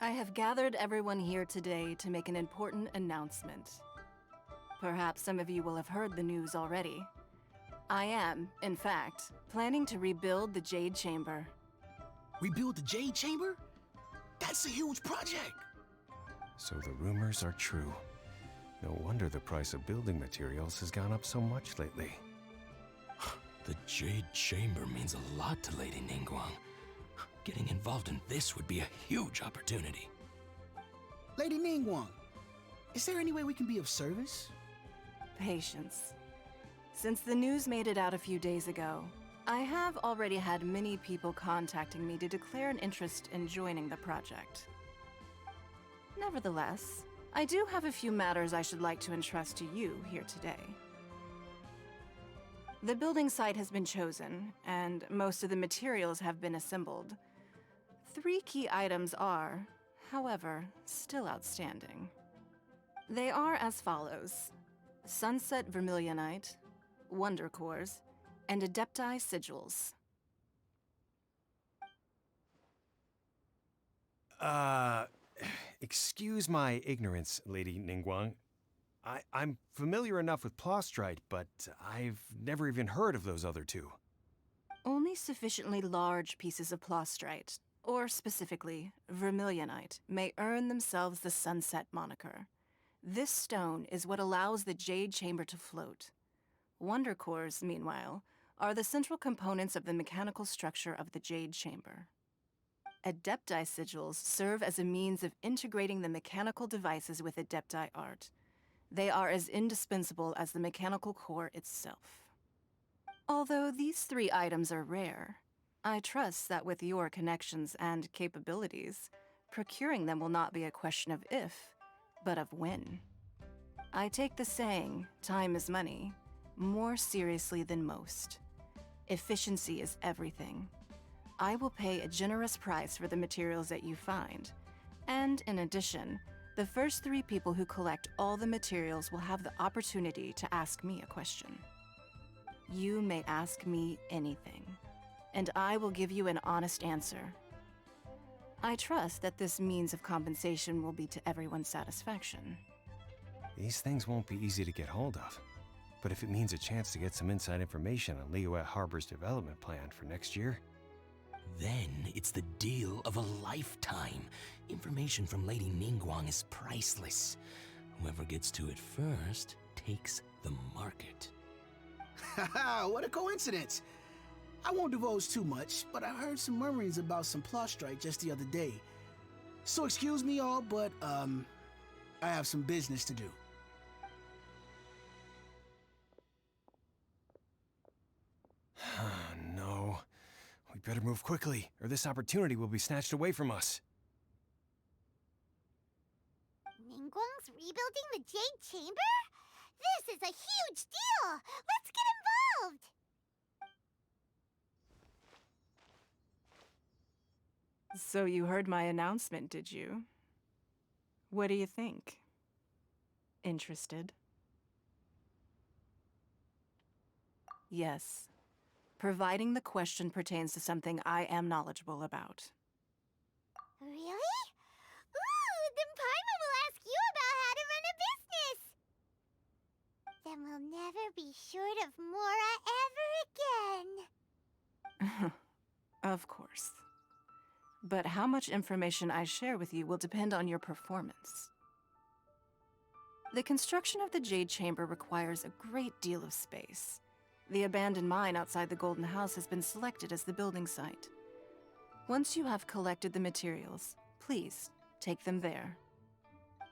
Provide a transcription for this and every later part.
I have gathered everyone here today to make an important announcement. Perhaps some of you will have heard the news already. I am, in fact, planning to rebuild the Jade Chamber. Rebuild the Jade Chamber? That's a huge project! So the rumors are true. No wonder the price of building materials has gone up so much lately. The Jade Chamber means a lot to Lady Ningguang. Getting involved in this would be a huge opportunity. Lady Ningguang, is there any way we can be of service? Patience. Since the news made it out a few days ago, I have already had many people contacting me to declare an interest in joining the project. Nevertheless, I do have a few matters I should like to entrust to you here today. The building site has been chosen, and most of the materials have been assembled. 3 key items are, however, still outstanding. They are as follows: Sunset Vermilionite, Wonder Cores, and Adepti Sigils. Excuse my ignorance, Lady Ningguang. I'm familiar enough with Plostrite, but I've never even heard of those other 2. Only sufficiently large pieces of Plostrite, or specifically Vermilionite, may earn themselves the Sunset moniker. This stone is what allows the Jade Chamber to float. Wonder Cores, meanwhile, are the central components of the mechanical structure of the Jade Chamber. Adepti Sigils serve as a means of integrating the mechanical devices with Adepti art. They are as indispensable as the mechanical core itself. Although these 3 items are rare, I trust that with your connections and capabilities, procuring them will not be a question of if, but of when. I take the saying, time is money, more seriously than most. Efficiency is everything. I will pay a generous price for the materials that you find, and in addition, the first 3 people who collect all the materials will have the opportunity to ask me a question. You may ask me anything, and I will give you an honest answer. I trust that this means of compensation will be to everyone's satisfaction. These things won't be easy to get hold of. But if it means a chance to get some inside information on Liyue Harbor's development plan for next year... Then it's the deal of a lifetime. Information from Lady Ningguang is priceless. Whoever gets to it first takes the market. Haha, what a coincidence! I won't divulge too much, but I heard some murmurings about some Plostrite just the other day. So excuse me all, but I have some business to do. No. We better move quickly, or this opportunity will be snatched away from us. Ningguang's rebuilding the Jade Chamber? This is a huge deal! Let's get involved! So you heard my announcement, did you? What do you think? Interested? Yes. Providing the question pertains to something I am knowledgeable about. Really? Ooh, then Paimon will ask you about how to run a business! Then we'll never be short of Mora ever again. Of course. But how much information I share with you will depend on your performance. The construction of the Jade Chamber requires a great deal of space. The abandoned mine outside the Golden House has been selected as the building site. Once you have collected the materials, please take them there.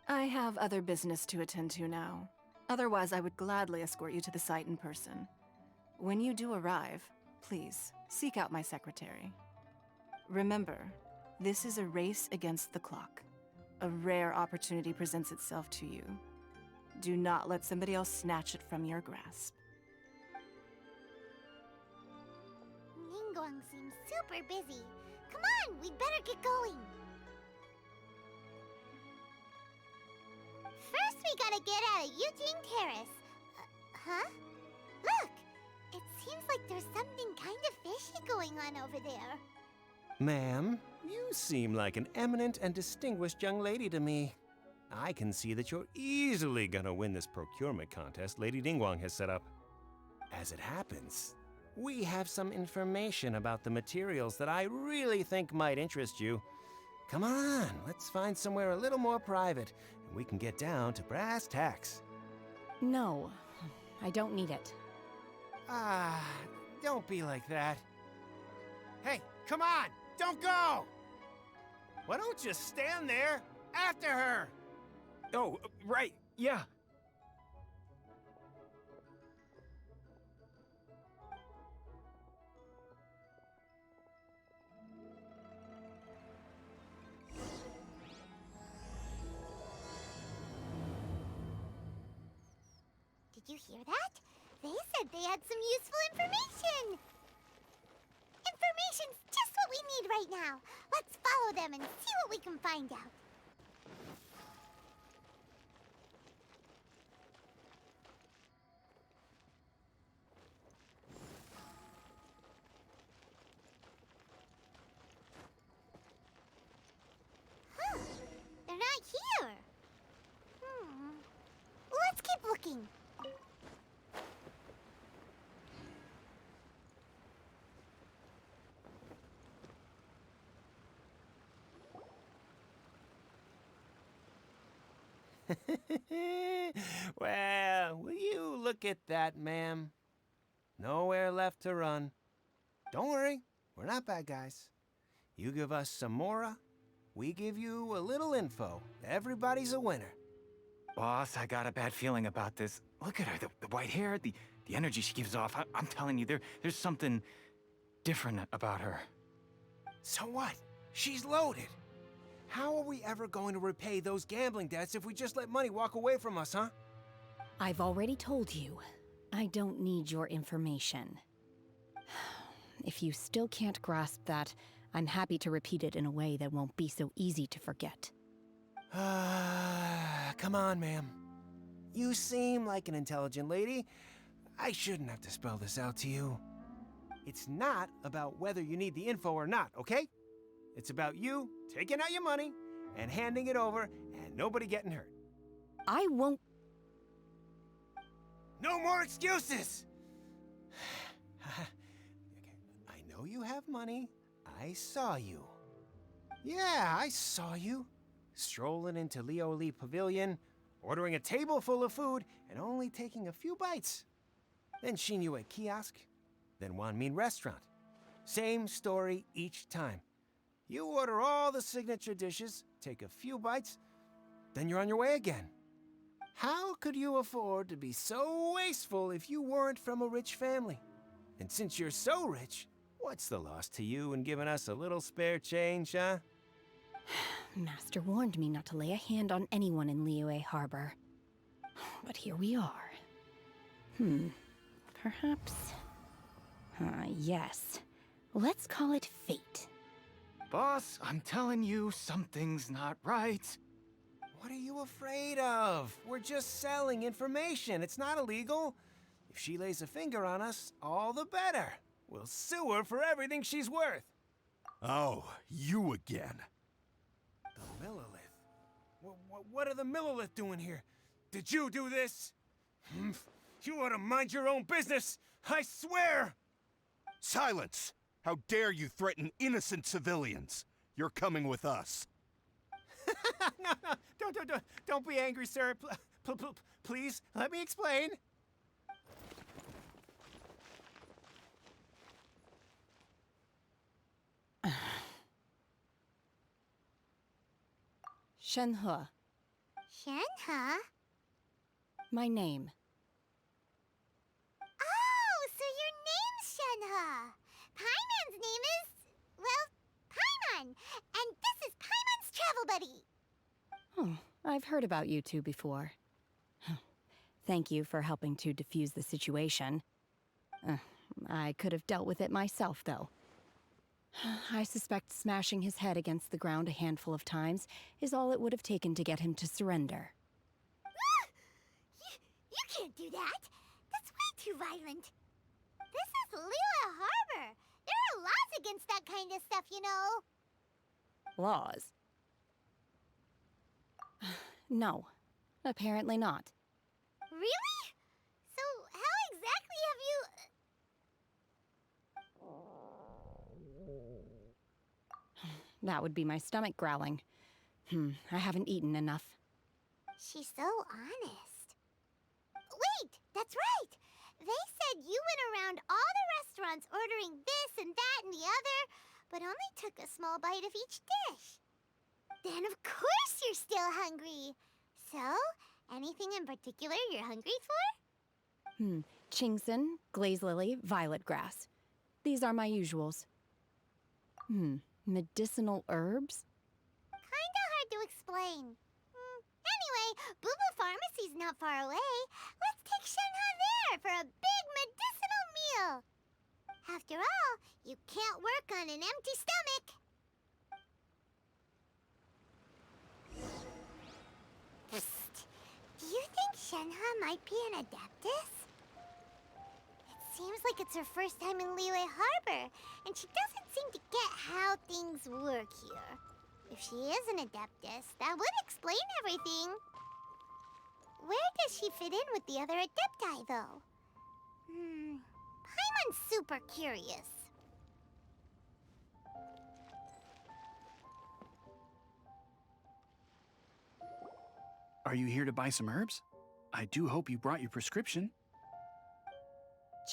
I have other business to attend to now. Otherwise, I would gladly escort you to the site in person. When you do arrive, please seek out my secretary. Remember, this is a race against the clock. A rare opportunity presents itself to you. Do not let somebody else snatch it from your grasp. Ningguang seems super busy. Come on, we'd better get going. First, we gotta get out of Eugene Terrace. Huh? Look! It seems like there's something kind of fishy going on over there. Ma'am, you seem like an eminent and distinguished young lady to me. I can see that you're easily gonna win this procurement contest Lady Ningguang has set up. As it happens, we have some information about the materials that I really think might interest you. Come on, let's find somewhere a little more private, and we can get down to brass tacks. No, I don't need it. Ah, don't be like that. Hey, come on, don't go! Why don't you stand there after her? Oh, right, yeah. Did you hear that? They said they had some useful information. Information's just what we need right now. Let's follow them and see what we can find out. Huh. They're not here. Let's keep looking. Well, will you look at that, ma'am? Nowhere left to run. Don't worry, we're not bad guys. You give us some mora, we give you a little info. Everybody's a winner. Boss, I got a bad feeling about this. Look at her, the white hair, the energy she gives off. I'm telling you, there's something different about her. So what? She's loaded. How are we ever going to repay those gambling debts if we just let money walk away from us, huh? I've already told you, I don't need your information. If you still can't grasp that, I'm happy to repeat it in a way that won't be so easy to forget. Come on, ma'am. You seem like an intelligent lady. I shouldn't have to spell this out to you. It's not about whether you need the info or not, okay? It's about you taking out your money and handing it over and nobody getting hurt. I won't. No more excuses! I know you have money. I saw you. Yeah, I saw you. Strolling into Lioli Pavilion, ordering a table full of food, and only taking a few bites. Then Shinyu at kiosk, then Wanmin restaurant. Same story each time. You order all the signature dishes, take a few bites, then you're on your way again. How could you afford to be so wasteful if you weren't from a rich family? And since you're so rich, what's the loss to you in giving us a little spare change, huh? Master warned me not to lay a hand on anyone in Liyue Harbor. But here we are. Perhaps... yes. Let's call it fate. Boss, I'm telling you, something's not right. What are you afraid of? We're just selling information. It's not illegal. If she lays a finger on us, all the better. We'll sue her for everything she's worth. Oh, you again. The Millilith? What are the Millilith doing here? Did you do this? You ought to mind your own business, I swear! Silence! How dare you threaten innocent civilians? You're coming with us. No, don't be angry, sir. Please, let me explain. Shenhe, Shenhe? my name. Oh, so your name's Shenhe. Paimon's name is, well, Paimon. And this is Paimon's travel buddy. Oh, I've heard about you two before. Thank you for helping to defuse the situation. I could have dealt with it myself, though. I suspect smashing his head against the ground a handful of times is all it would have taken to get him to surrender. You can't do that. That's way too violent. This is Liyue Harbor. There are laws against that kind of stuff, you know. Laws? No, apparently not. Really? So how exactly have you... That would be my stomach growling. I haven't eaten enough. She's so honest. Wait, that's right. They said you went around all the restaurants ordering this and that and the other, but only took a small bite of each dish. Then of course you're still hungry. So, anything in particular you're hungry for? Chingson, glaze lily, violet grass. These are my usuals. Medicinal herbs? Kinda hard to explain. Anyway, Booba Pharmacy's not far away. Let's take Shenhe there for a big medicinal meal. After all, you can't work on an empty stomach. Psst. Do you think Shenhe might be an Adeptus? It seems like it's her first time in Liyue Harbor, and she doesn't seem to get how things work here. If she is an Adeptus, that would explain everything. Where does she fit in with the other Adepti, though? Paimon's super curious. Are you here to buy some herbs? I do hope you brought your prescription.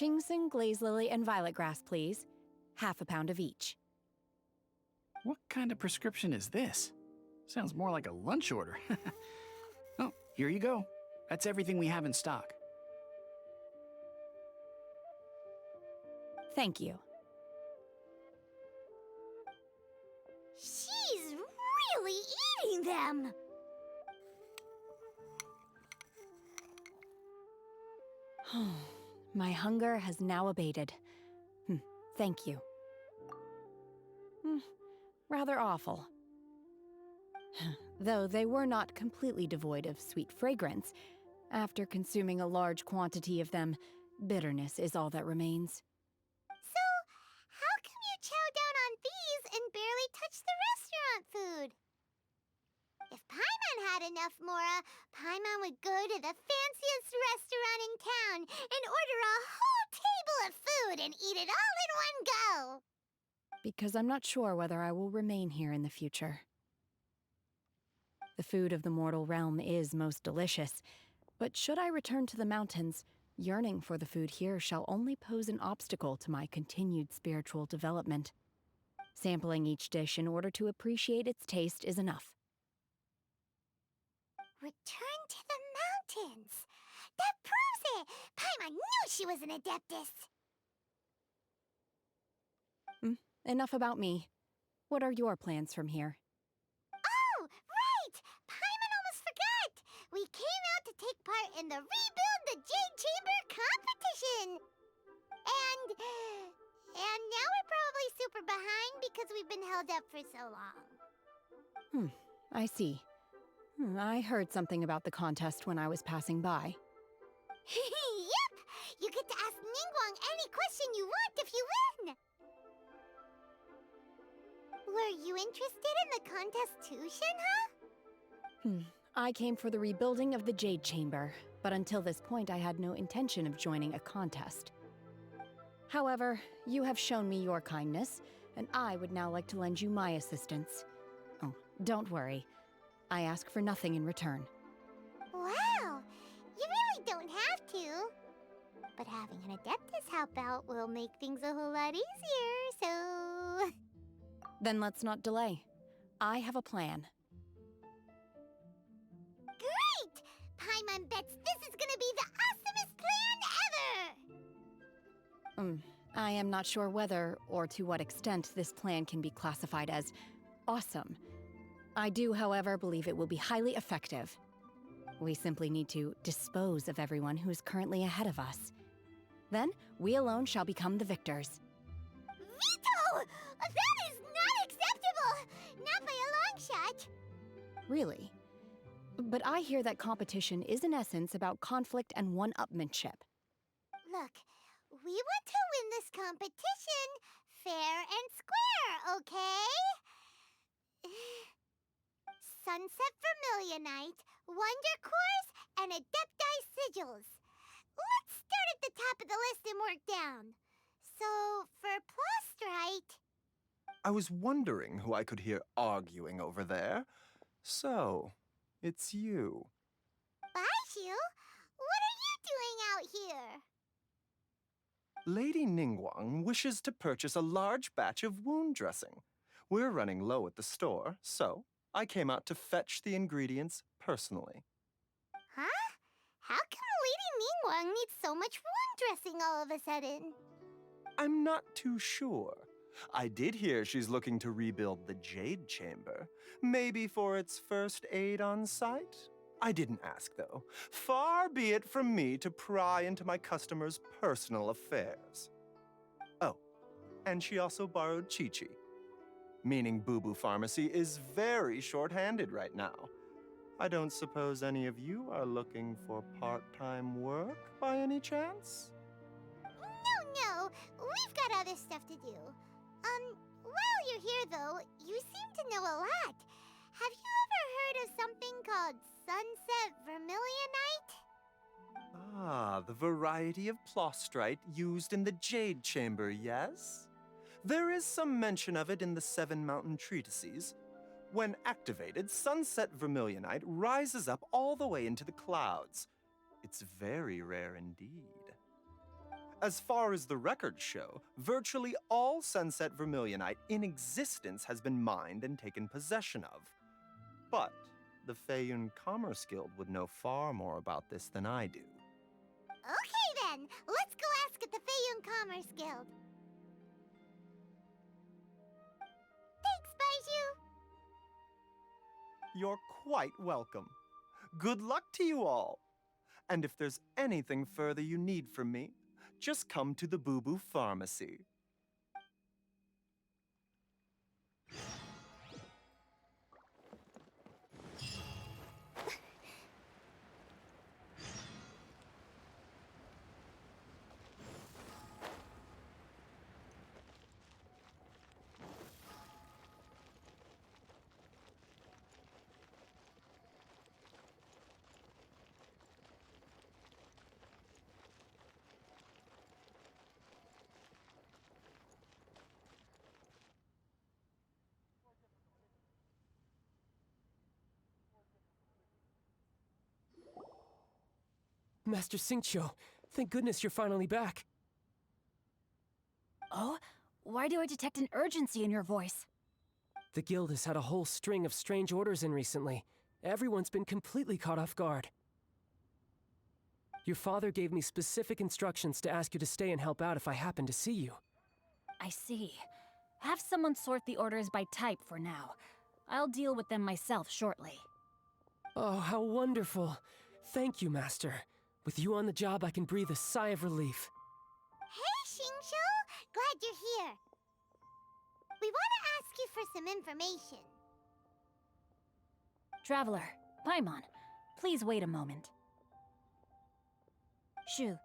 Chingson, glaze lily, and violet grass, please. Half a pound of each. What kind of prescription is this? Sounds more like a lunch order. Oh, here you go. That's everything we have in stock. Thank you. She's really eating them! My hunger has now abated. Thank you. Rather awful. Though they were not completely devoid of sweet fragrance, after consuming a large quantity of them, bitterness is all that remains. So, how come you chow down on these and barely touch the restaurant food? If Paimon had enough, Mora, Paimon would go to the fanciest restaurant in town and order a whole table of food and eat it all in one go. Because I'm not sure whether I will remain here in the future. The food of the mortal realm is most delicious, but should I return to the mountains, yearning for the food here shall only pose an obstacle to my continued spiritual development. Sampling each dish in order to appreciate its taste is enough. Return to the mountains. That proves it. Paimon knew she was an Adeptus. Enough about me. What are your plans from here? Oh, right! Paimon almost forgot! We came out to take part in the Rebuild the Jade Chamber competition! And now we're probably super behind because we've been held up for so long. I see. I heard something about the contest when I was passing by. Yep! You get to ask Ningguang any question you want if you win! Were you interested in the contest too, Shenhe? I came for the rebuilding of the Jade Chamber, but until this point I had no intention of joining a contest. However, you have shown me your kindness, and I would now like to lend you my assistance. Oh, don't worry. I ask for nothing in return. Wow! You really don't have to. But having an Adeptus help out will make things a whole lot easier, so... Then let's not delay. I have a plan. Great! Paimon bets this is gonna be the awesomest plan ever! I am not sure whether or to what extent this plan can be classified as awesome. I do, however, believe it will be highly effective. We simply need to dispose of everyone who is currently ahead of us. Then, we alone shall become the victors. Veto! That is not acceptable! Not by a long shot! Really? But I hear that competition is in essence about conflict and one-upmanship. Look, we want to win this competition fair and square, okay? Sunset Vermilionite, Wonder Cores, and Adepti Sigils. Let's start at the top of the list and work down. So, for Plostrite... I was wondering who I could hear arguing over there. So, it's you. Baiju? What are you doing out here? Lady Ningguang wishes to purchase a large batch of wound dressing. We're running low at the store, so I came out to fetch the ingredients personally. Huh? How come Lady Ningguang needs so much wound dressing all of a sudden? I'm not too sure. I did hear she's looking to rebuild the Jade Chamber. Maybe for its first aid on site? I didn't ask, though. Far be it from me to pry into my customers' personal affairs. Oh, and she also borrowed Chi-Chi. Meaning Boo Boo Pharmacy is very short-handed right now. I don't suppose any of you are looking for part-time work by any chance? No, we've got other stuff to do. While you're here though, you seem to know a lot. Have you ever heard of something called Sunset Vermilionite? Ah, the variety of plostrite used in the Jade Chamber, yes? There is some mention of it in the Seven Mountain Treatises. When activated, Sunset Vermilionite rises up all the way into the clouds. It's very rare indeed. As far as the records show, virtually all Sunset Vermilionite in existence has been mined and taken possession of. But the Feiyun Commerce Guild would know far more about this than I do. Okay then, let's go ask at the Feiyun Commerce Guild. Thanks, Baiju. You're quite welcome. Good luck to you all. And if there's anything further you need from me, just come to the Boo Boo Pharmacy. Master Xingqiu, thank goodness you're finally back. Oh? Why do I detect an urgency in your voice? The guild has had a whole string of strange orders in recently. Everyone's been completely caught off guard. Your father gave me specific instructions to ask you to stay and help out if I happen to see you. I see. Have someone sort the orders by type for now. I'll deal with them myself shortly. Oh, how wonderful. Thank you, Master. With you on the job, I can breathe a sigh of relief. Hey, Xingqiu! Glad you're here. We want to ask you for some information. Traveler, Paimon, please wait a moment. Shu,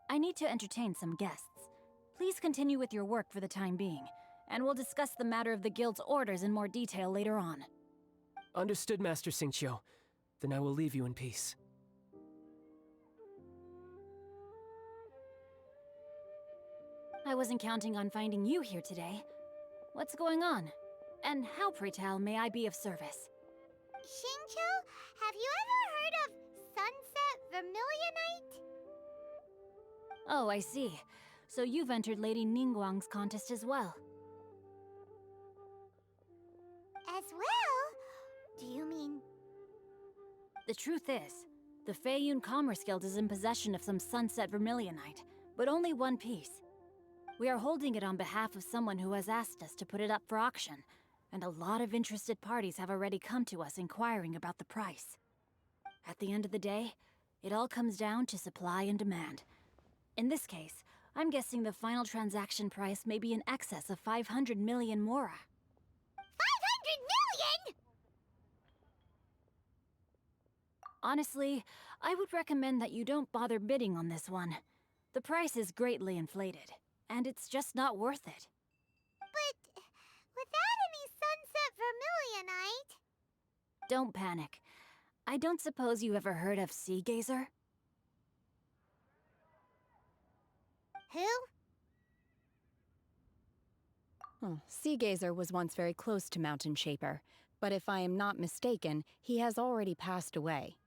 I need to entertain some guests. Please continue with your work for the time being, and we'll discuss the matter of the guild's orders in more detail later on. Understood, Master Xingqiu. Then I will leave you in peace. I wasn't counting on finding you here today. What's going on? And how, pray tell, may I be of service? Xingqiu, have you ever heard of Sunset Vermilionite? Oh, I see. So you've entered Lady Ningguang's contest as well. As well? Do you mean... The truth is, the Feiyun Commerce Guild is in possession of some Sunset Vermilionite, but only one piece. We are holding it on behalf of someone who has asked us to put it up for auction, and a lot of interested parties have already come to us inquiring about the price. At the end of the day, it all comes down to supply and demand. In this case, I'm guessing the final transaction price may be in excess of 500 million mora. 500 million?! Honestly, I would recommend that you don't bother bidding on this one. The price is greatly inflated, and it's just not worth it. Don't panic. I don't suppose you ever heard of Sea Gazer? Who? Sea Gazer was once very close to Mountain Shaper, but if I am not mistaken, he has already passed away.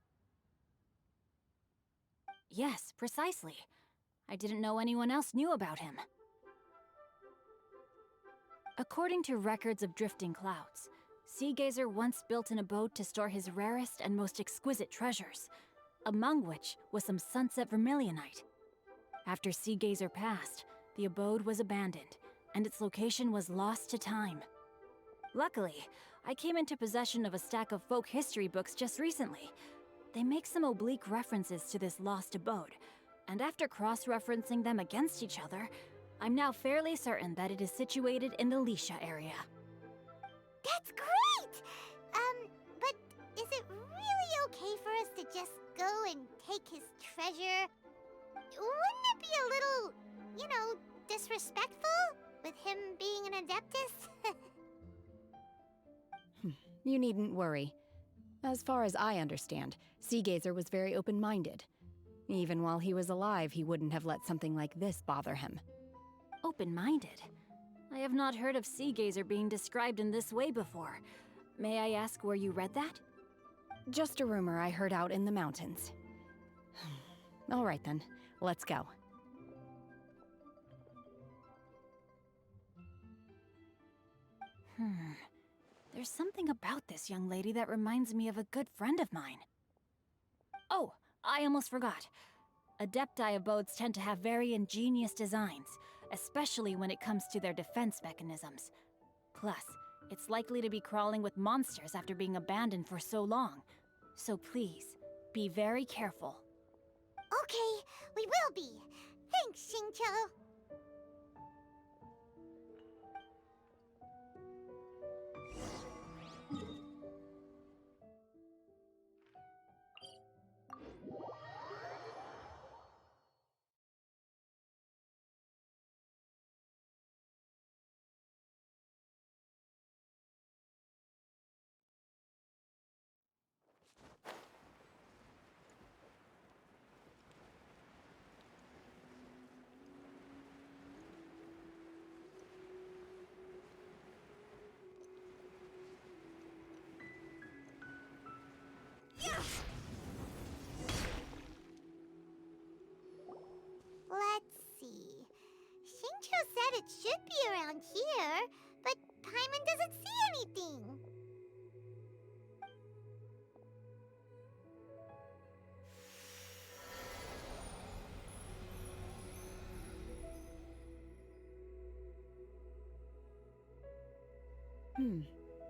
Yes, precisely. I didn't know anyone else knew about him. According to records of drifting clouds, Sea Gazer once built an abode to store his rarest and most exquisite treasures, among which was some sunset vermilionite. After Sea Gazer passed, the abode was abandoned, and its location was lost to time. Luckily, I came into possession of a stack of folk history books just recently. They make some oblique references to this lost abode, and after cross-referencing them against each other, I'm now fairly certain that it is situated in the Lisha area. That's great! But is it really okay for us to just go and take his treasure? Wouldn't it be a little, disrespectful? With him being an Adeptus? You needn't worry. As far as I understand, Sea Gazer was very open-minded. Even while he was alive, he wouldn't have let something like this bother him. Open-minded? I have not heard of Sea Gazer being described in this way before. May I ask where you read that? Just a rumor I heard out in the mountains. All right then, let's go. There's something about this young lady that reminds me of a good friend of mine. Oh, I almost forgot. Adepti abodes tend to have very ingenious designs, especially when it comes to their defense mechanisms. Plus, it's likely to be crawling with monsters after being abandoned for so long. So please, be very careful. Okay, we will be. Thanks, Xingqiu. Let's see. Xingqiu said it should be around here, but Paimon doesn't see anything.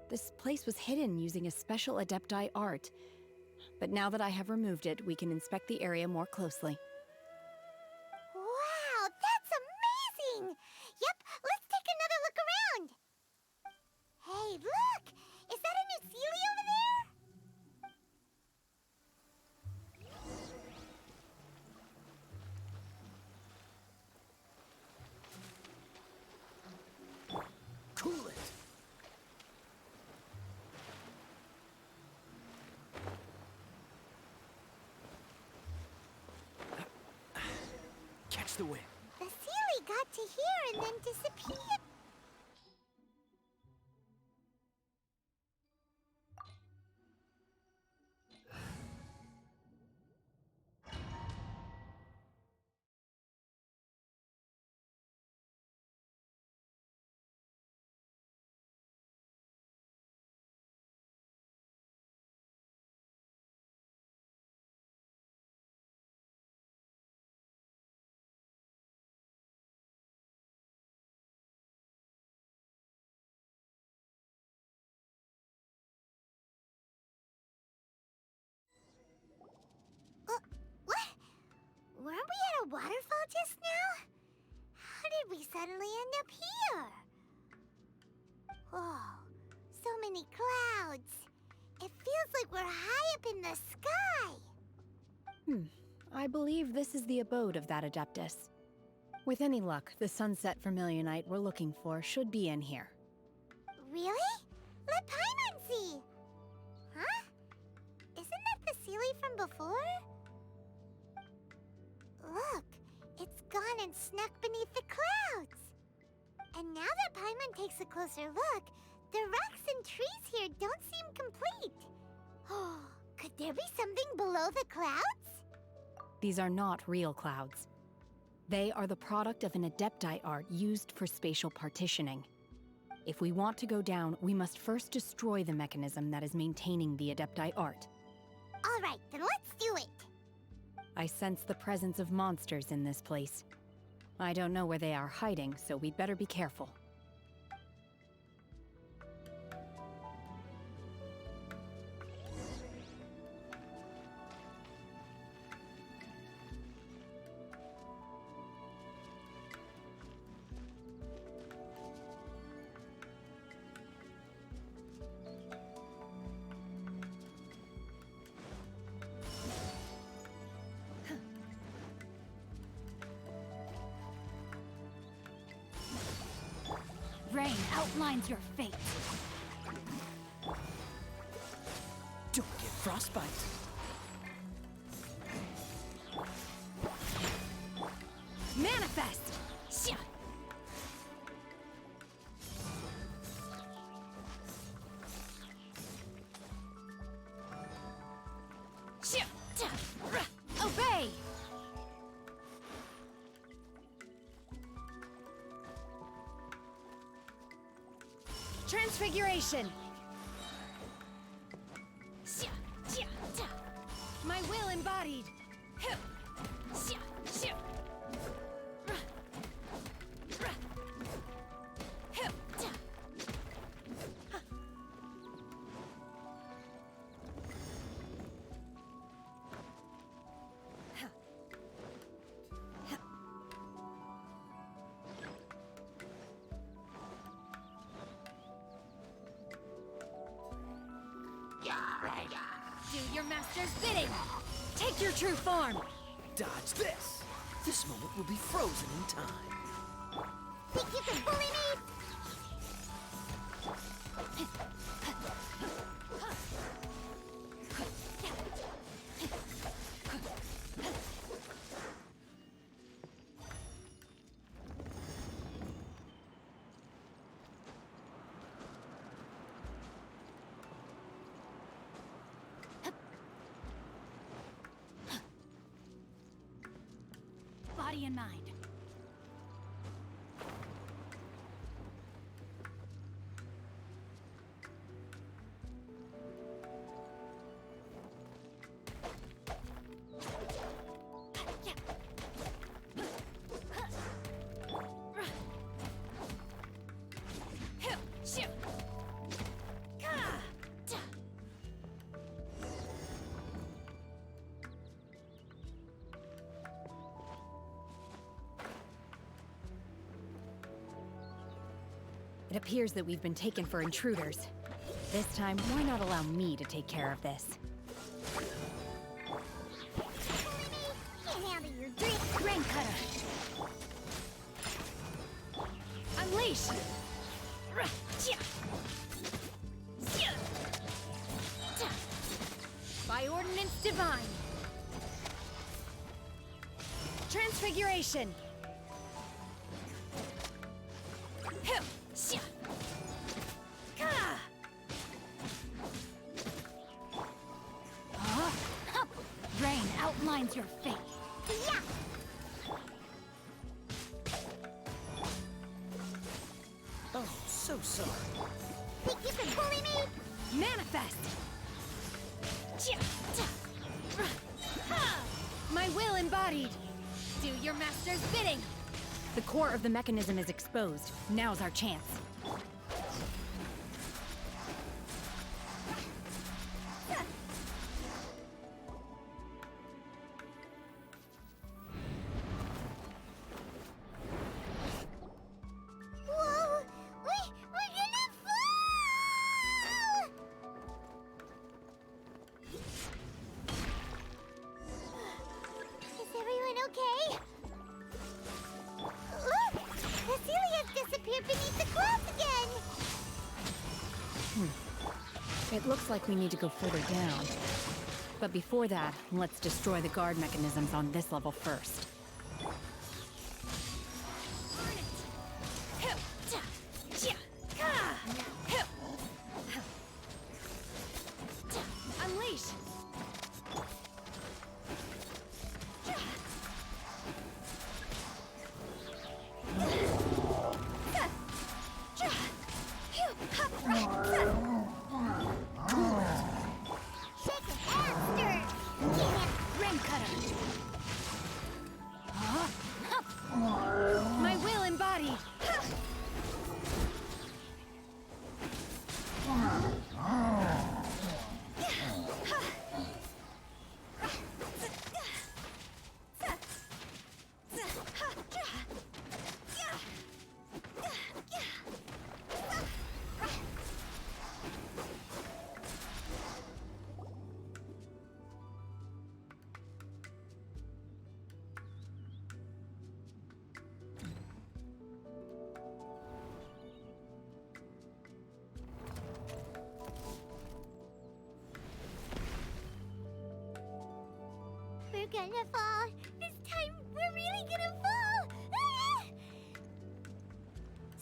This place was hidden using a special Adepti art. But now that I have removed it, we can inspect the area more closely. Wow, that's amazing! Yep, let's take another look around. Hey, look! Is that a new Sealy over there? Cool it! Catch the wind. The Sealy got to here and then disappeared. What? Weren't we at a waterfall just now? How did we suddenly end up here? Oh, so many clouds. It feels like we're high up in the sky. I believe this is the abode of that Adeptus. With any luck, the sunset vermilionite we're looking for should be in here. Really? Let Paimon see. Huh? before? Look, it's gone and snuck beneath the clouds. And now that Paimon takes a closer look, the rocks and trees here don't seem complete. Oh, could there be something below the clouds? These are not real clouds. They are the product of an adepti art used for spatial partitioning. If we want to go down, we must first destroy the mechanism that is maintaining the adepti art. All right, then let's do it. I sense the presence of monsters in this place. I don't know where they are hiding, so we'd better be careful. Rain outlines your fate. Don't get frostbite. Manifest! Shia! Shia! Ta! Ra! Obey! Transfiguration! Shia! Shia! Ta! My will embodied! Hup! Shia! Shia! Ra! Ra! Hup! Ta! Ha! Ha! Ha! Do your master's bidding! Take your true form! Dodge this. This moment will be frozen in time. Think you can bully me? Body and mind. It appears that we've been taken for intruders. This time, why not allow me to take care of this? Can't handle your drink. Grain cutter. Unleash! Ra! Chia! Sia! Ta! By ordinance divine! Transfiguration! Hup! Sia! Ka! Hup! Rain outlines your fate. Yeah! Oh, so sorry. Think you can bully me? Manifest! Chia! Ta! Ra! Ha! My will embodied! Do your master's bidding! The core of the mechanism is exposed. Now's our chance. Whoa! We're gonna fall! Is everyone okay? Look! Cecilia's disappeared beneath the clouds again! It looks like we need to go further down. But before that, let's destroy the guard mechanisms on this level first. Unleash! Ring cutter! My will embodied! We're gonna fall. This time, we're really gonna fall. Ah!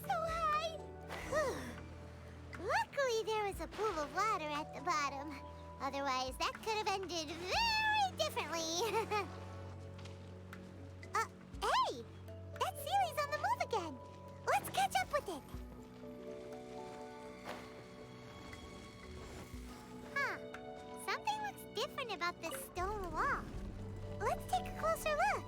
So high. Whew. Luckily, there was a pool of water at the bottom. Otherwise, that could have ended very differently. Hey! That Sealy's on the move again. Let's catch up with it. Huh. Something looks different about this stone wall. Let's take a closer look.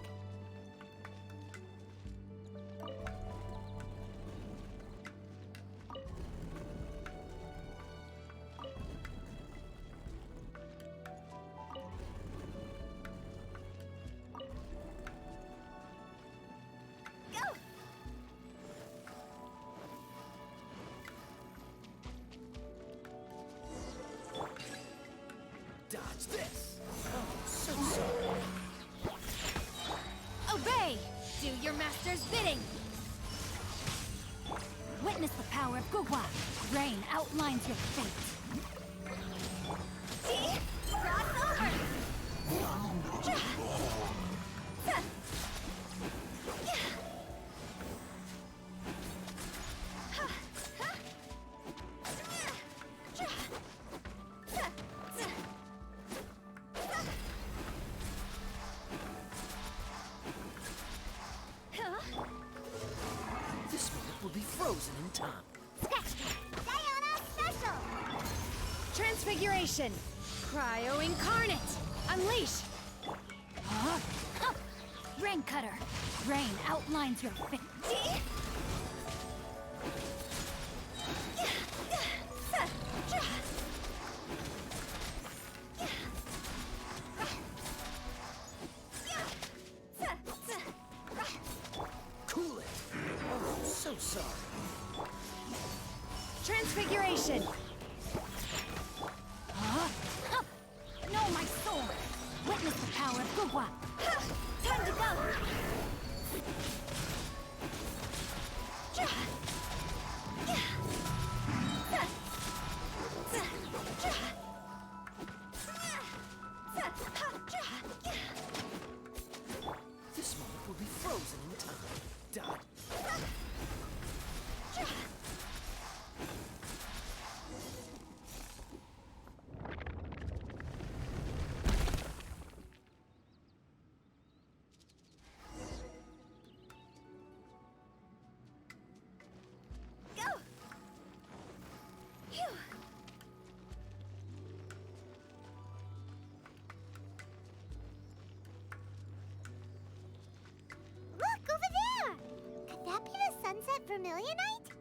Go! Dodge this! Oh, so sorry. Obey! Do your master's bidding! Witness the power of Gugwa. Rain outlines your fate. See? Cross over! This moment will be frozen in time. Diana Special! Transfiguration! Cryo Incarnate! Unleash! Rain Cutter! Rain outlines your fate. See? Cool it! Oh, so sorry. Transfiguration! No, my sword! Witness the power of Gugwa! Time to go! This moment will be frozen in time. Dot. Go! Phew. Look, over there! Could that be the sunset vermilionite?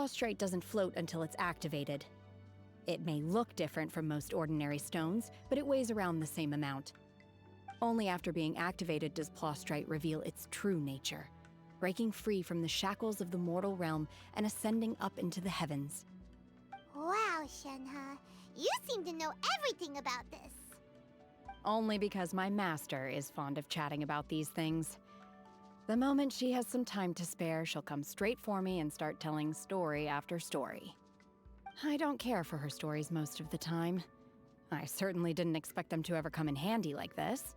Plostrite doesn't float until it's activated. It may look different from most ordinary stones, but it weighs around the same amount. Only after being activated does Plostrite reveal its true nature, breaking free from the shackles of the mortal realm and ascending up into the heavens. Wow, Shenhe. You seem to know everything about this. Only because my master is fond of chatting about these things. The moment she has some time to spare, she'll come straight for me and start telling story after story. I don't care for her stories most of the time. I certainly didn't expect them to ever come in handy like this.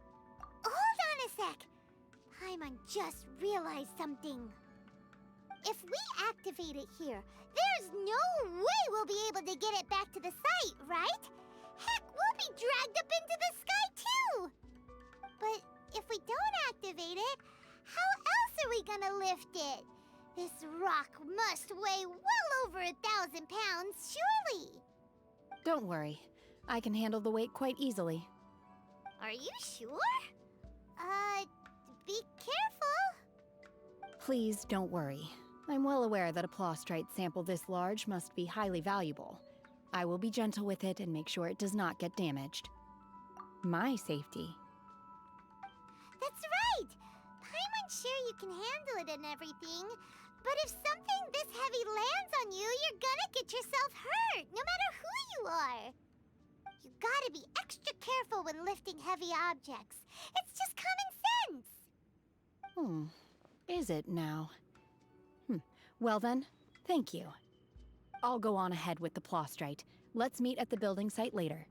Hold on a sec. Paimon just realized something. If we activate it here, there's no way we'll be able to get it back to the site, right? Heck, we'll be dragged up into the sky too! But if we don't activate it, how else are we gonna lift it? This rock must weigh well over 1,000 pounds, surely! Don't worry. I can handle the weight quite easily. Are you sure? Be careful! Please don't worry. I'm well aware that a Plostrite sample this large must be highly valuable. I will be gentle with it and make sure it does not get damaged. My safety. That's right! Paimon's sure you can handle it and everything, but if something this heavy lands on you, you're gonna get yourself hurt, no matter who you are. You gotta be extra careful when lifting heavy objects. It's just common sense! Is it now? Well then, thank you. I'll go on ahead with the Plostrite. Let's meet at the building site later.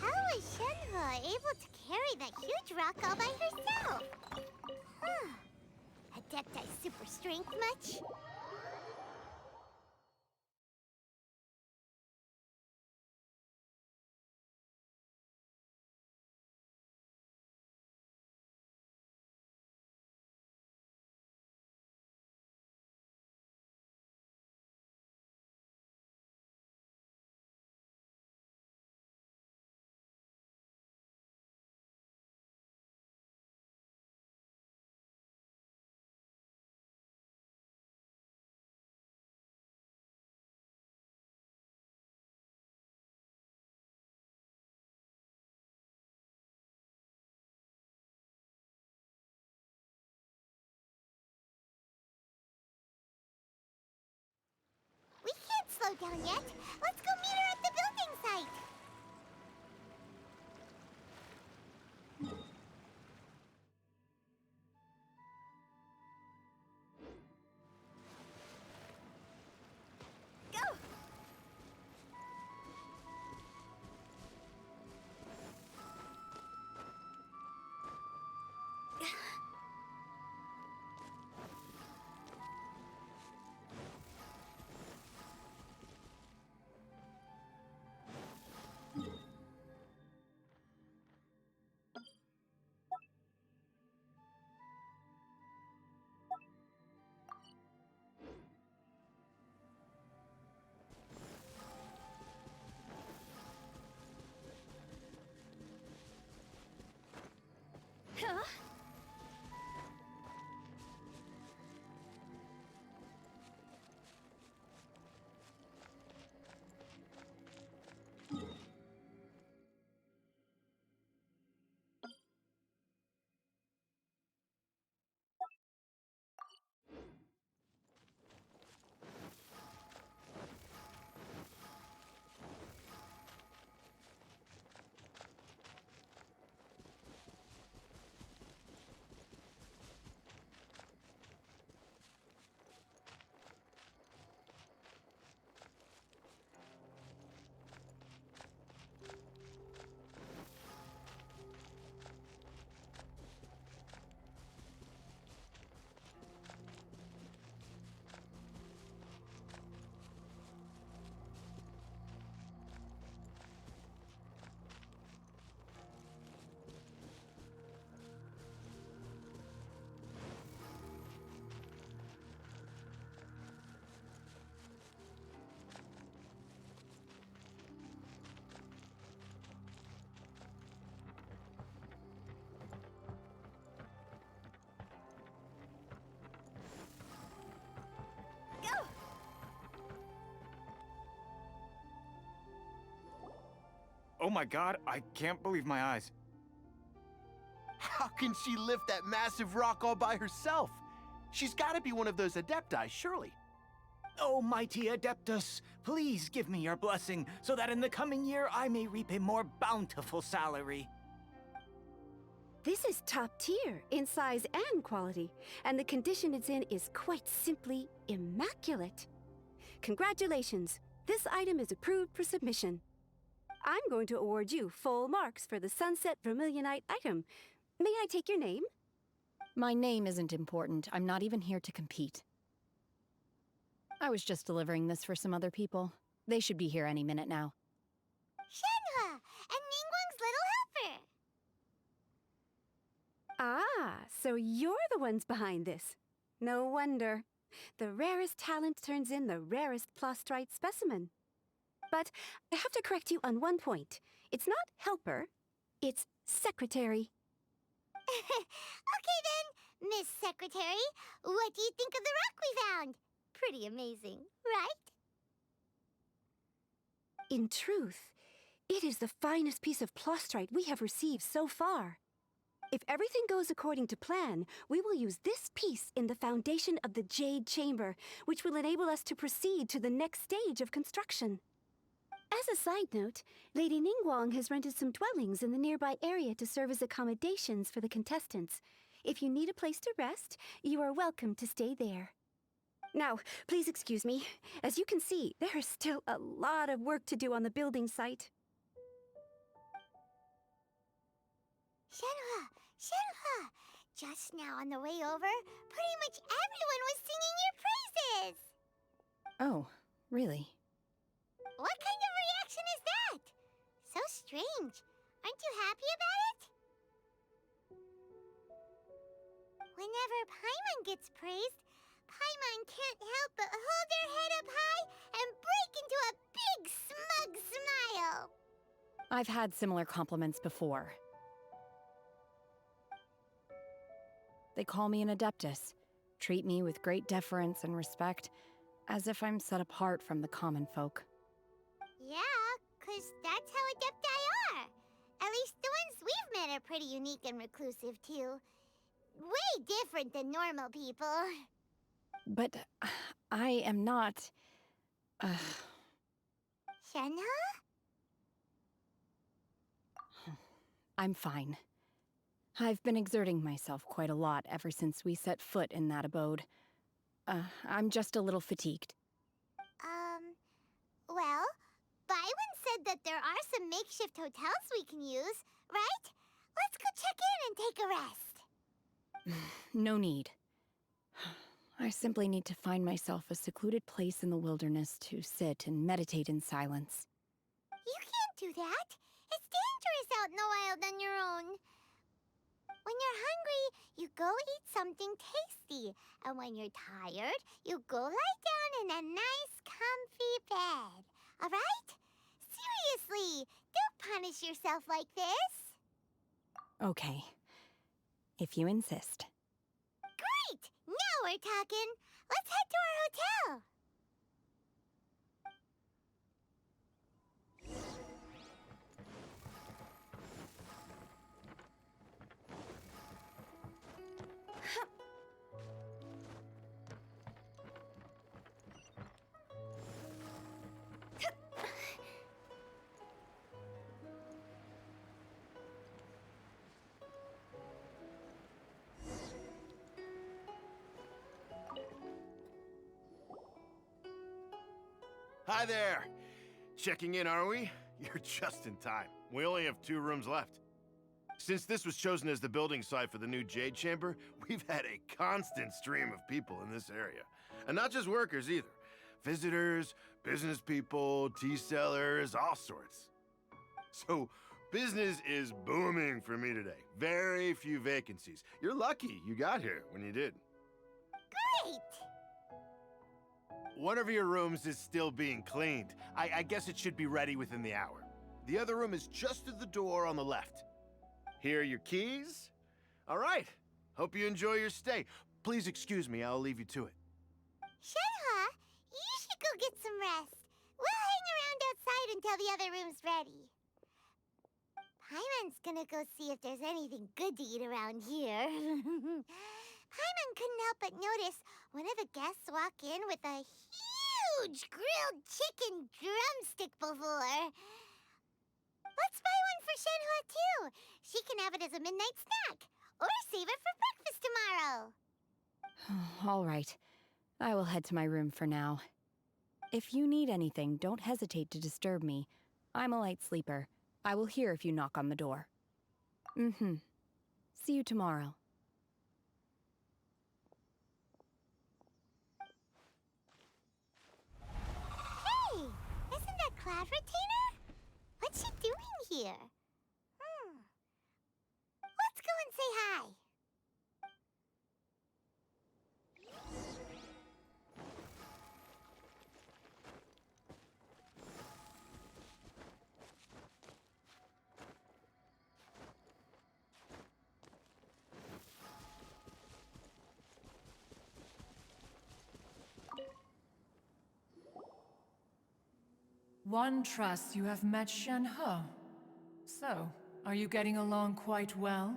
How was Shenhe able to carry that huge rock all by herself? Adepti super strength much? We can't slow down yet. Let's go meet her at the building site. Go! Oh my god, I can't believe my eyes. How can she lift that massive rock all by herself? She's gotta be one of those Adepti, surely. Oh, mighty Adeptus, please give me your blessing so that in the coming year I may reap a more bountiful salary. This is top tier in size and quality, and the condition it's in is quite simply immaculate. Congratulations, this item is approved for submission. I'm going to award you full marks for the Sunset Vermilionite item. May I take your name? My name isn't important. I'm not even here to compete. I was just delivering this for some other people. They should be here any minute now. Shenhe and Ningguang's little helper. Ah, so you're the ones behind this. No wonder. The rarest talent turns in the rarest Plostrite specimen. But I have to correct you on one point. It's not helper, it's secretary. Okay then, Miss Secretary, what do you think of the rock we found? Pretty amazing, right? In truth, it is the finest piece of Plostrite we have received so far. If everything goes according to plan, we will use this piece in the foundation of the Jade Chamber, which will enable us to proceed to the next stage of construction. As a side note, Lady Ningguang has rented some dwellings in the nearby area to serve as accommodations for the contestants. If you need a place to rest, you are welcome to stay there. Now, please excuse me. As you can see, there is still a lot of work to do on the building site. Shenhe, Shenhe! Just now on the way over, pretty much everyone was singing your praises! Oh, really? What kind of reaction is that? So strange. Aren't you happy about it? Whenever Paimon gets praised, Paimon can't help but hold their head up high and break into a big smug smile. I've had similar compliments before. They call me an Adeptus, treat me with great deference and respect, as if I'm set apart from the common folk. Yeah, 'cause that's how Adepti are. At least the ones we've met are pretty unique and reclusive, too. Way different than normal people. But I am not... Shenhe? I'm fine. I've been exerting myself quite a lot ever since we set foot in that abode. I'm just a little fatigued. Well, Byron said that there are some makeshift hotels we can use, right? Let's go check in and take a rest. No need. I simply need to find myself a secluded place in the wilderness to sit and meditate in silence. You can't do that. It's dangerous out in the wild on your own. When you're hungry, you go eat something tasty. And when you're tired, you go lie down in a nice, comfy bed. All right? Seriously, don't punish yourself like this. Okay. If you insist. Great! Now we're talking. Let's head to our hotel. Hi there! Checking in, are we? You're just in time. We only have 2 rooms left. Since this was chosen as the building site for the new Jade Chamber, we've had a constant stream of people in this area. And not just workers either. Visitors, business people, tea sellers, all sorts. So, business is booming for me today. Very few vacancies. You're lucky you got here when you did. Great! One of your rooms is still being cleaned. I guess it should be ready within the hour. The other room is just at the door on the left. Here are your keys. All right. Hope you enjoy your stay. Please excuse me, I'll leave you to it. Shenhe, you should go get some rest. We'll hang around outside until the other room's ready. Paimon's gonna go see if there's anything good to eat around here. Paimon couldn't help but notice one of the guests walk in with a huge grilled chicken drumstick before. Let's buy one for Shenhua too. She can have it as a midnight snack. Or save it for breakfast tomorrow. All right. I will head to my room for now. If you need anything, don't hesitate to disturb me. I'm a light sleeper. I will hear if you knock on the door. See you tomorrow. Hey! Isn't that Cloud Retainer? What's she doing here? Let's go and say hi. One trusts you have met Shenhe. So, are you getting along quite well?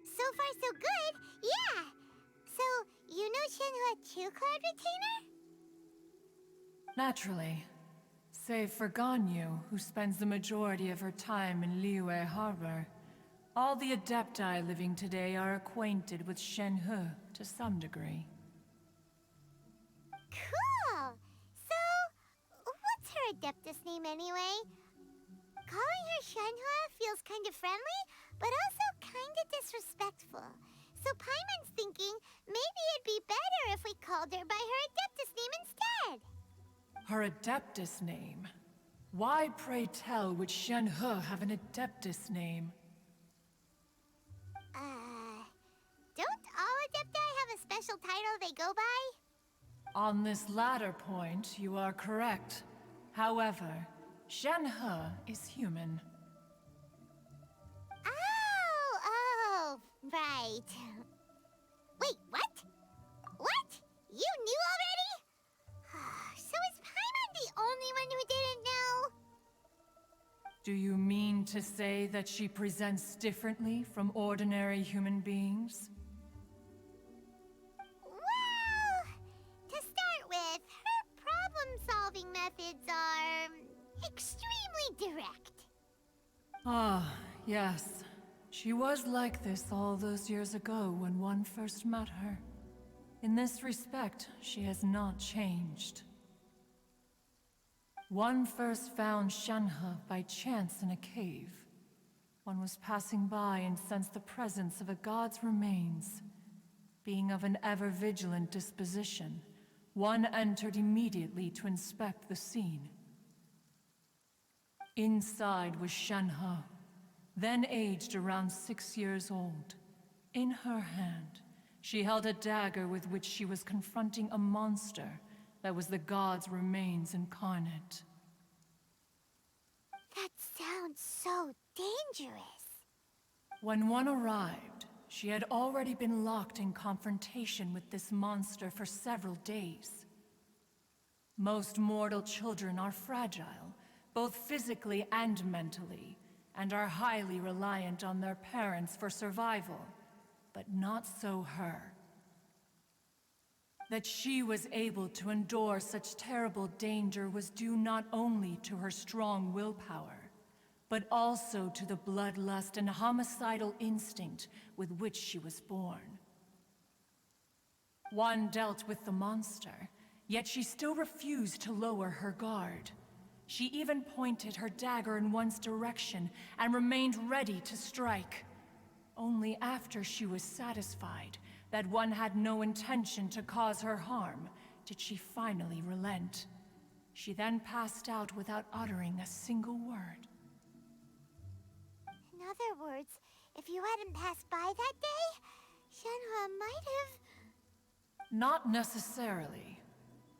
So far, so good. Yeah. So, you know Shenhua too, Cloud Retainer? Naturally. Save for Ganyu, who spends the majority of her time in Liyue Harbor. All the Adepti living today are acquainted with Shenhe to some degree. Cool. So, what's her Adeptus name anyway? Calling her Shenhua feels kind of friendly, but also kind of disrespectful. So Paimon's thinking maybe it'd be better if we called her by her Adeptus name instead. Her Adeptus name? Why, pray tell, would Shenhe have an Adeptus name? Don't all Adepti have a special title they go by? On this latter point, you are correct. However, Shenhe is human. Oh, right. Wait, what? What? You knew already? So is Paimon the only one who didn't know? Do you mean to say that she presents differently from ordinary human beings? Well, to start with, her problem-solving methods are extremely direct. Ah, yes. She was like this all those years ago when one first met her. In this respect, she has not changed. One first found Shenhe by chance in a cave. One was passing by and sensed the presence of a god's remains. Being of an ever-vigilant disposition, one entered immediately to inspect the scene. Inside was Shenhe, then aged around 6 years old. In her hand, she held a dagger with which she was confronting a monster that was the god's remains incarnate. That sounds so dangerous. When one arrived, she had already been locked in confrontation with this monster for several days. Most mortal children are fragile, both physically and mentally, and are highly reliant on their parents for survival, but not so her. That she was able to endure such terrible danger was due not only to her strong willpower, but also to the bloodlust and homicidal instinct with which she was born. One dealt with the monster, yet she still refused to lower her guard. She even pointed her dagger in one's direction and remained ready to strike. Only after she was satisfied that one had no intention to cause her harm did she finally relent. She then passed out without uttering a single word. In other words, if you hadn't passed by that day, Shenhua might have... Not necessarily.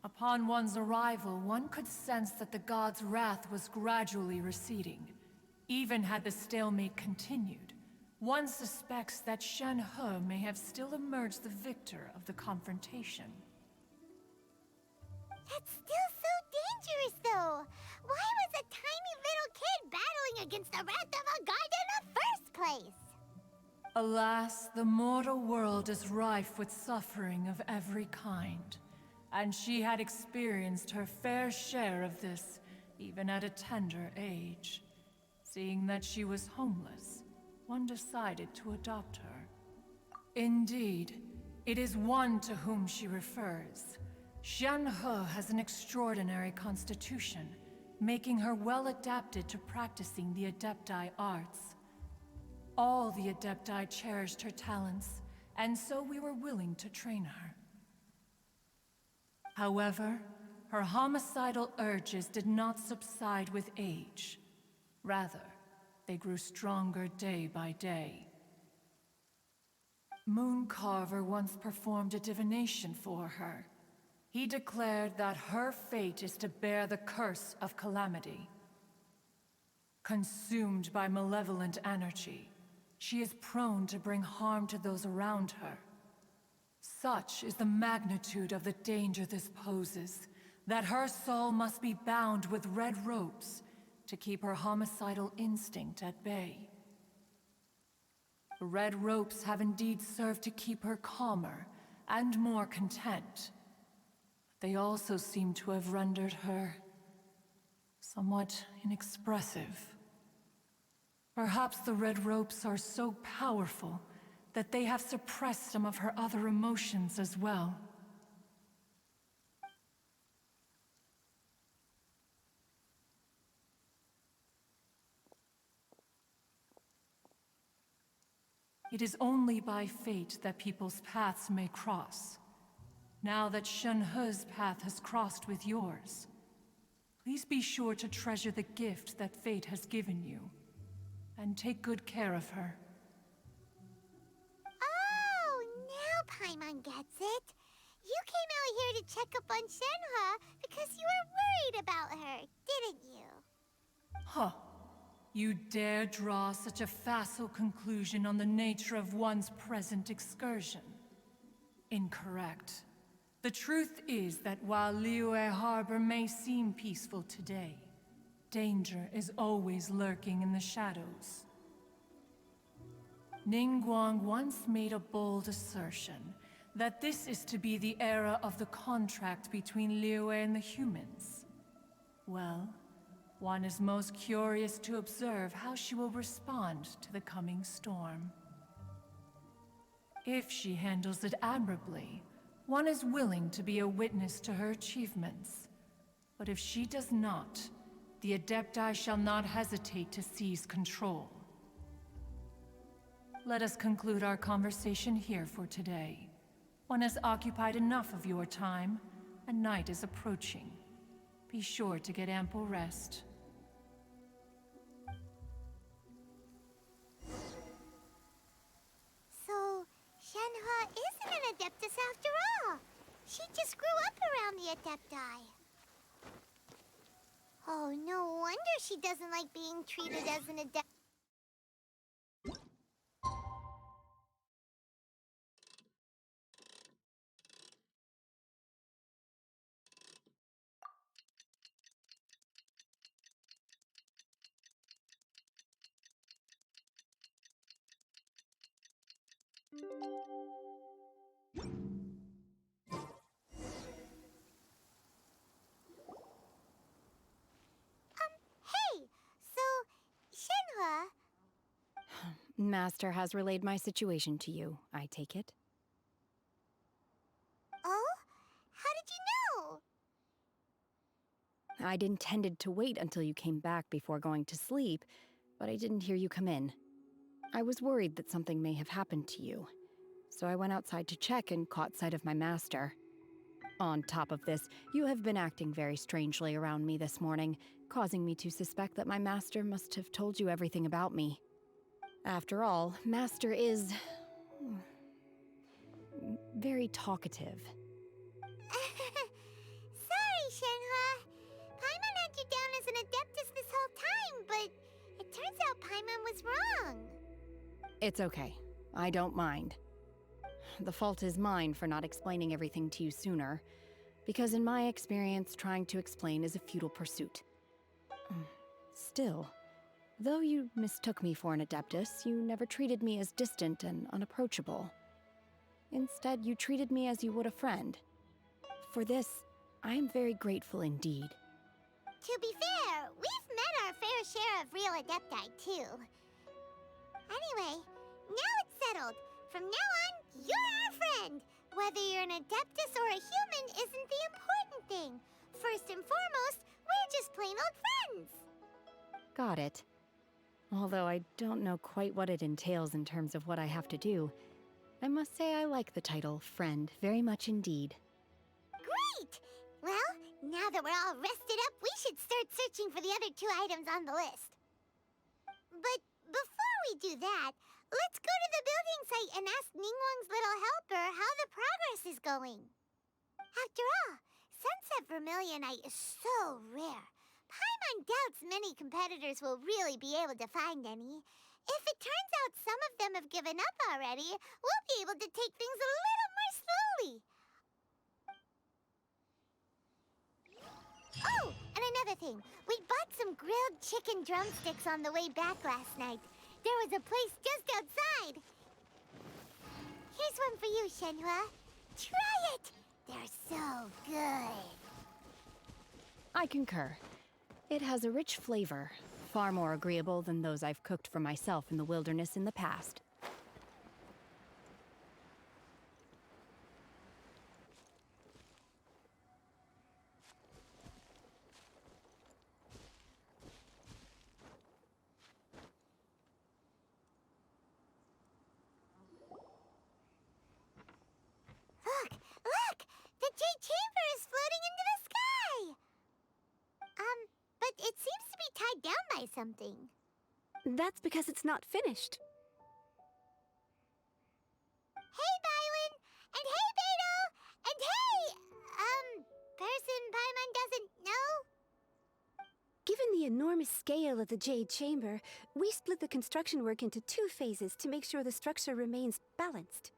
Upon one's arrival, one could sense that the god's wrath was gradually receding. Even had the stalemate continued, one suspects that Shenhe may have still emerged the victor of the confrontation. That's still so dangerous, though. Why was a tiny little kid battling against the wrath of a god in the first place? Alas, the mortal world is rife with suffering of every kind, and she had experienced her fair share of this, even at a tender age. Seeing that she was homeless, one decided to adopt her. Indeed, it is one to whom she refers. Xianhe has an extraordinary constitution, making her well adapted to practicing the Adepti arts. All the Adepti cherished her talents, and so we were willing to train her. However, her homicidal urges did not subside with age. Rather, they grew stronger day by day. Mooncarver once performed a divination for her. He declared that her fate is to bear the curse of calamity. Consumed by malevolent energy, she is prone to bring harm to those around her. Such is the magnitude of the danger this poses, that her soul must be bound with red ropes to keep her homicidal instinct at bay. The red ropes have indeed served to keep her calmer and more content. They also seem to have rendered her somewhat inexpressive. Perhaps the red ropes are so powerful that they have suppressed some of her other emotions as well. It is only by fate that people's paths may cross. Now that Shenhe's path has crossed with yours, please be sure to treasure the gift that fate has given you, and take good care of her. Oh, now Paimon gets it. You came out here to check up on Shenhe because you were worried about her, didn't you? Huh. You dare draw such a facile conclusion on the nature of one's present excursion? Incorrect. The truth is that while Liyue Harbor may seem peaceful today, danger is always lurking in the shadows. Ningguang once made a bold assertion that this is to be the era of the contract between Liyue and the humans. Well, one is most curious to observe how she will respond to the coming storm. If she handles it admirably, one is willing to be a witness to her achievements. But if she does not, the Adepti shall not hesitate to seize control. Let us conclude our conversation here for today. One has occupied enough of your time, and night is approaching. Be sure to get ample rest. So, Shenhe isn't an Adeptus after all. She just grew up around the Adepti. Oh, no wonder she doesn't like being treated as an Adept. Hey, so, Shenhe, Master has relayed my situation to you, I take it. oh? How did you know? I'd intended to wait until you came back before going to sleep, but I didn't hear you come in. I was worried that something may have happened to you, so I went outside to check and caught sight of my master. On top of this, you have been acting very strangely around me this morning, causing me to suspect that my master must have told you everything about me. After all, Master is very talkative. Sorry, Shenhe. Paimon had you down as an Adeptus this whole time, but it turns out Paimon was wrong. It's okay. I don't mind. The fault is mine for not explaining everything to you sooner, because in my experience, trying to explain is a futile pursuit. Still, though you mistook me for an Adeptus, you never treated me as distant and unapproachable. Instead, you treated me as you would a friend. For this, I am very grateful indeed. To be fair, we've met our fair share of real Adepti, too. Anyway, now it's settled. From now on, you're our friend. Whether you're an Adeptus or a human isn't the important thing. First and foremost, we're just plain old friends. Got it. Although I don't know quite what it entails in terms of what I have to do, I must say I like the title Friend very much indeed. Great! Well, now that we're all rested up, we should start searching for the other 2 items on the list. But before we do that, let's go to the building site and ask Ningguang's little helper how the progress is going. After all, Sunset Vermilionite is so rare. Paimon doubts many competitors will really be able to find any. If it turns out some of them have given up already, we'll be able to take things a little more slowly. Oh, and another thing. We bought some grilled chicken drumsticks on the way back last night. There was a place just outside. Here's one for you, Shenhua. Try it! They're so good. I concur. It has a rich flavor, far more agreeable than those I've cooked for myself in the wilderness in the past. Look! The Jade Chamber is floating into the sky! But it seems to be tied down by something. That's because it's not finished. Hey, Bywin! And hey, Beto! And hey, person Paimon doesn't know? Given the enormous scale of the Jade Chamber, we split the construction work into 2 phases to make sure the structure remains balanced.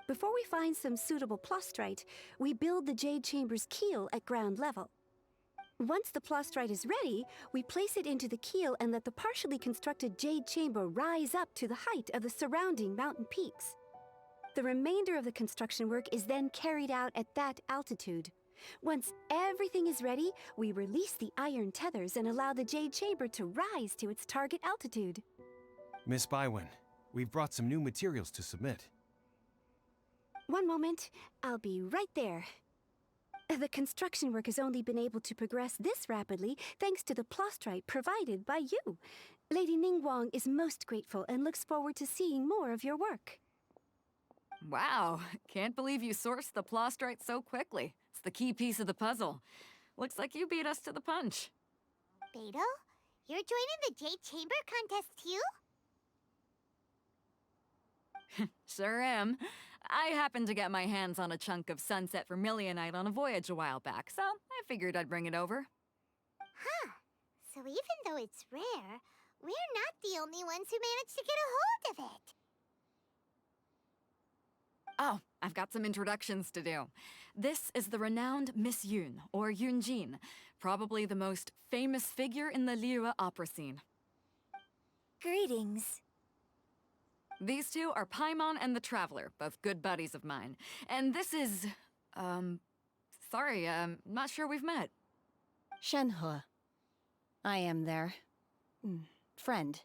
Before we find some suitable plastrite, we build the Jade Chamber's keel at ground level. Once the plastrite is ready, we place it into the keel and let the partially constructed Jade Chamber rise up to the height of the surrounding mountain peaks. The remainder of the construction work is then carried out at that altitude. Once everything is ready, we release the iron tethers and allow the Jade Chamber to rise to its target altitude. Miss Bywin, we've brought some new materials to submit. One moment, I'll be right there. The construction work has only been able to progress this rapidly thanks to the plastrite provided by you. Lady Ningguang is most grateful and looks forward to seeing more of your work. Wow, can't believe you sourced the plastrite so quickly. It's the key piece of the puzzle. Looks like you beat us to the punch. Beto, you're joining the Jade Chamber contest too? Sure am. I happened to get my hands on a chunk of Sunset Vermilionite on a voyage a while back, so I figured I'd bring it over. Huh. So even though it's rare, we're not the only ones who managed to get a hold of it. Oh, I've got some introductions to do. This is the renowned Miss Yun, or Yunjin, probably the most famous figure in the Liyue opera scene. Greetings. These 2 are Paimon and the Traveler, both good buddies of mine. And this is... sorry, not sure we've met. Shenhua. I am their... friend.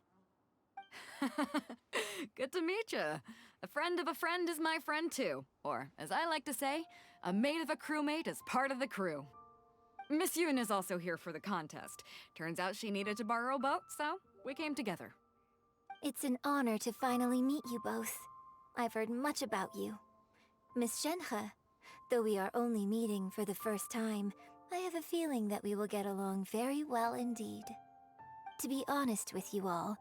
Good to meet you. A friend of a friend is my friend too. Or, as I like to say, a mate of a crewmate is part of the crew. Miss Yun is also here for the contest. Turns out she needed to borrow a boat, so we came together. It's an honor to finally meet you both. I've heard much about you. Miss Shenhe, though we are only meeting for the first time, I have a feeling that we will get along very well indeed. To be honest with you all,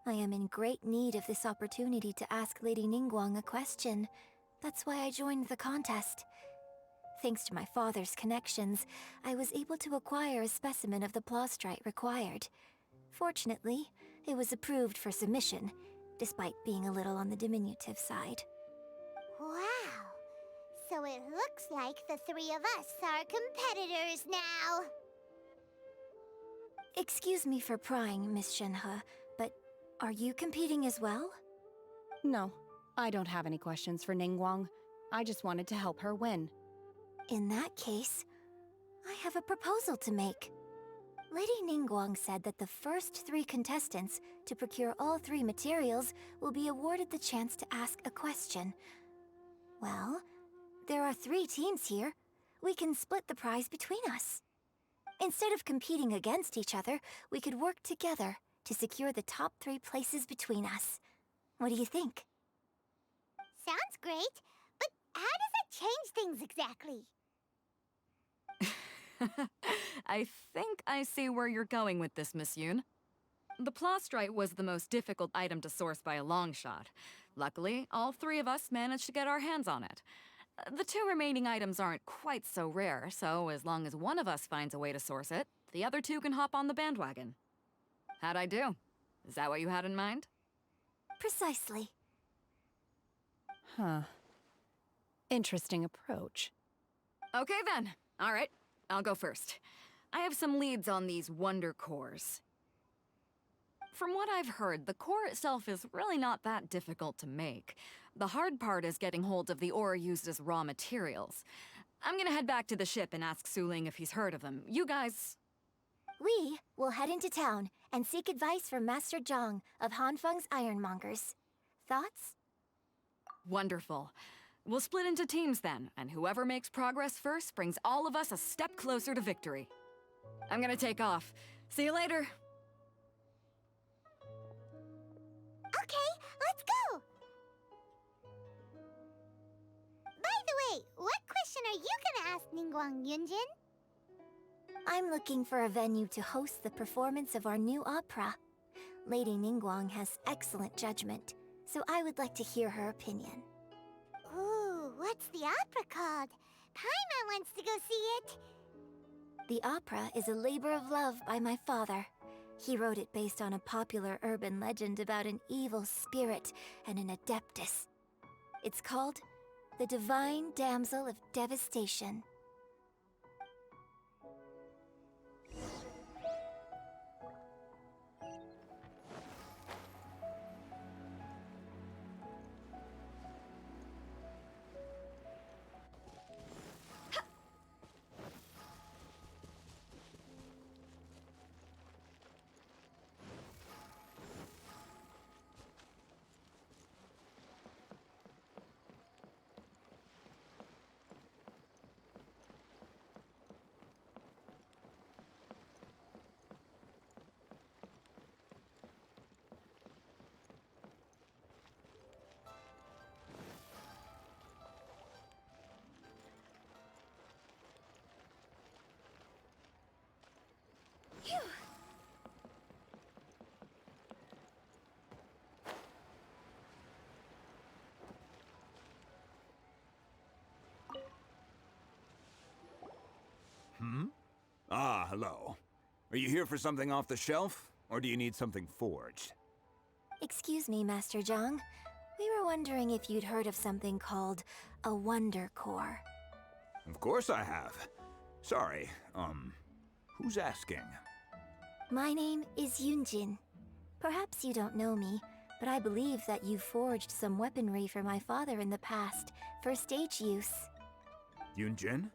I am in great need of this opportunity to ask Lady Ningguang a question. That's why I joined the contest. Thanks to my father's connections, I was able to acquire a specimen of the plastrite required. Fortunately, it was approved for submission, despite being a little on the diminutive side. Wow! So it looks like the 3 of us are competitors now! Excuse me for prying, Miss Shenhe, but are you competing as well? No, I don't have any questions for Ningguang. I just wanted to help her win. In that case, I have a proposal to make. Lady Ningguang said that the first 3 contestants to procure all 3 materials will be awarded the chance to ask a question. Well, there are 3 teams here. We can split the prize between us. Instead of competing against each other, we could work together to secure the top 3 places between us. What do you think? Sounds great, but how does it change things exactly? I think I see where you're going with this, Miss Yoon. The plastrite was the most difficult item to source by a long shot. Luckily, all 3 of us managed to get our hands on it. The 2 remaining items aren't quite so rare, so as long as one of us finds a way to source it, the other 2 can hop on the bandwagon. How'd I do? Is that what you had in mind? Precisely. Huh. Interesting approach. Okay then. All right, I'll go first. I have some leads on these wonder cores. From what I've heard, the core itself is really not that difficult to make. The hard part is getting hold of the ore used as raw materials. I'm gonna head back to the ship and ask Suling if he's heard of them. You guys... We will head into town and seek advice from Master Zhang of Hanfeng's Ironmongers. Thoughts? Wonderful. We'll split into teams then, and whoever makes progress first brings all of us a step closer to victory. I'm gonna take off. See you later. Okay, let's go! By the way, what question are you gonna ask Ningguang, Yunjin? I'm looking for a venue to host the performance of our new opera. Lady Ningguang has excellent judgment, so I would like to hear her opinion. Ooh, what's the opera called? Paimon wants to go see it. The opera is a labor of love by my father. He wrote it based on a popular urban legend about an evil spirit and an adeptus. It's called The Divine Damsel of Devastation. Phew. Ah, hello. Are you here for something off the shelf, or do you need something forged? Excuse me, Master Zhang. We were wondering if you'd heard of something called a Wonder Core. Of course I have. Sorry, who's asking? My name is Yunjin. Perhaps you don't know me, but I believe that you forged some weaponry for my father in the past, for stage use. Yunjin?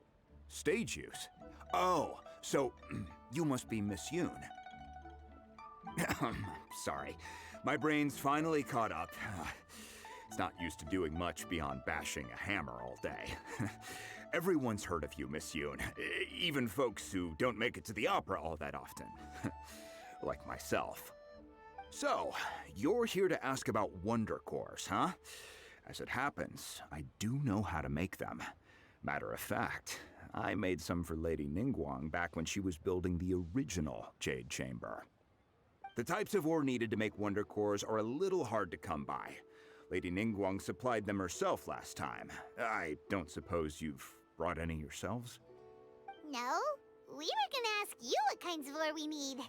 Stage use? Oh, so you must be Miss Yoon. Sorry, my brain's finally caught up. It's not used to doing much beyond bashing a hammer all day. Everyone's heard of you, Miss Yoon. Even folks who don't make it to the opera all that often. Like myself. So, you're here to ask about wonder cores, huh? As it happens, I do know how to make them. Matter of fact, I made some for Lady Ningguang back when she was building the original Jade Chamber. The types of ore needed to make wonder cores are a little hard to come by. Lady Ningguang supplied them herself last time. I don't suppose you've brought any yourselves? No, we were gonna ask you what kinds of ore we need.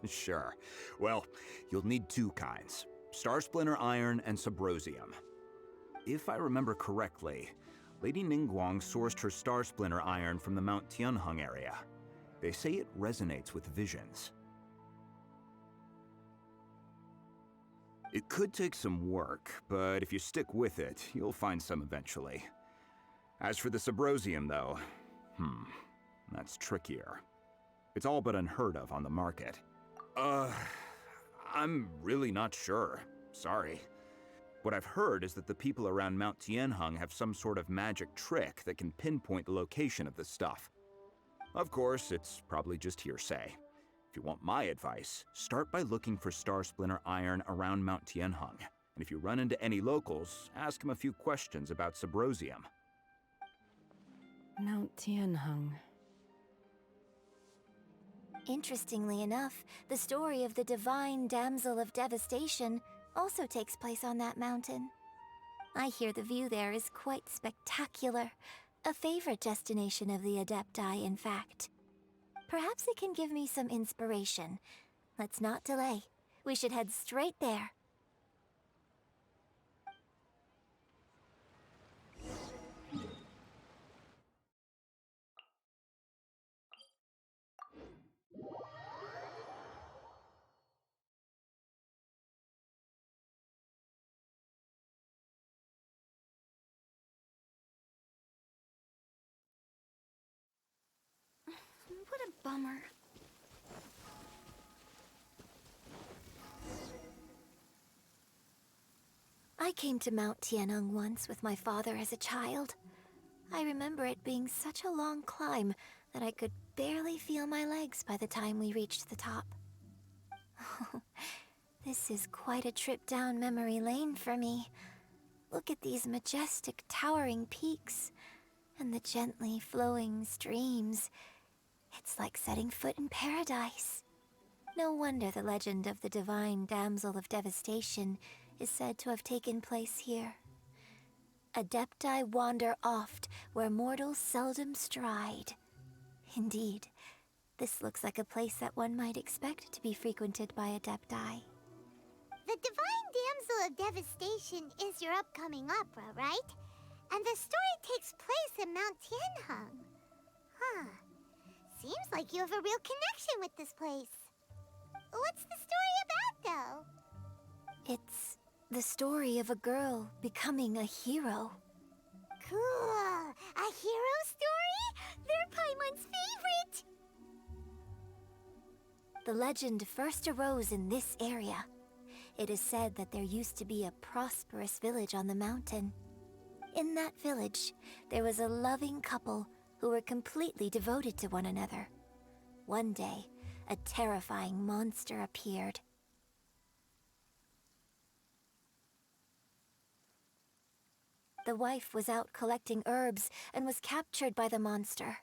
Sure. Well, you'll need 2 kinds. Star Splinter Iron and Subrosium. If I remember correctly, Lady Ningguang sourced her Star Splinter iron from the Mount Tianheng area. They say it resonates with visions. It could take some work, but if you stick with it, you'll find some eventually. As for the Subrosium, though, that's trickier. It's all but unheard of on the market. I'm really not sure. Sorry. What I've heard is that the people around Mount Tianheng have some sort of magic trick that can pinpoint the location of the stuff. Of course, it's probably just hearsay. If you want my advice, start by looking for Star Splinter iron around Mount Tianheng. And if you run into any locals, ask them a few questions about Subrosium. Mount Tianheng. Interestingly enough, the story of the divine damsel of devastation also takes place on that mountain. I hear the view there is quite spectacular. A favorite destination of the Adepti, in fact. Perhaps it can give me some inspiration. Let's not delay. We should head straight there. What a bummer. I came to Mount Tianheng once with my father as a child. I remember it being such a long climb that I could barely feel my legs by the time we reached the top. This is quite a trip down memory lane for me. Look at these majestic, towering peaks, and the gently flowing streams. It's like setting foot in paradise. No wonder the legend of the divine damsel of devastation is said to have taken place here. Adepti wander oft where mortals seldom stride. Indeed, this looks like a place that one might expect to be frequented by Adepti. The Divine Damsel of Devastation is your upcoming opera, right? And the story takes place in Mount Tianheng. Huh. Seems like you have a real connection with this place. What's the story about, though? It's the story of a girl becoming a hero. Cool. A hero story? They're Paimon's favorite. The legend first arose in this area. It is said that there used to be a prosperous village on the mountain. In that village, there was a loving couple who were completely devoted to one another. One day, a terrifying monster appeared. The wife was out collecting herbs and was captured by the monster.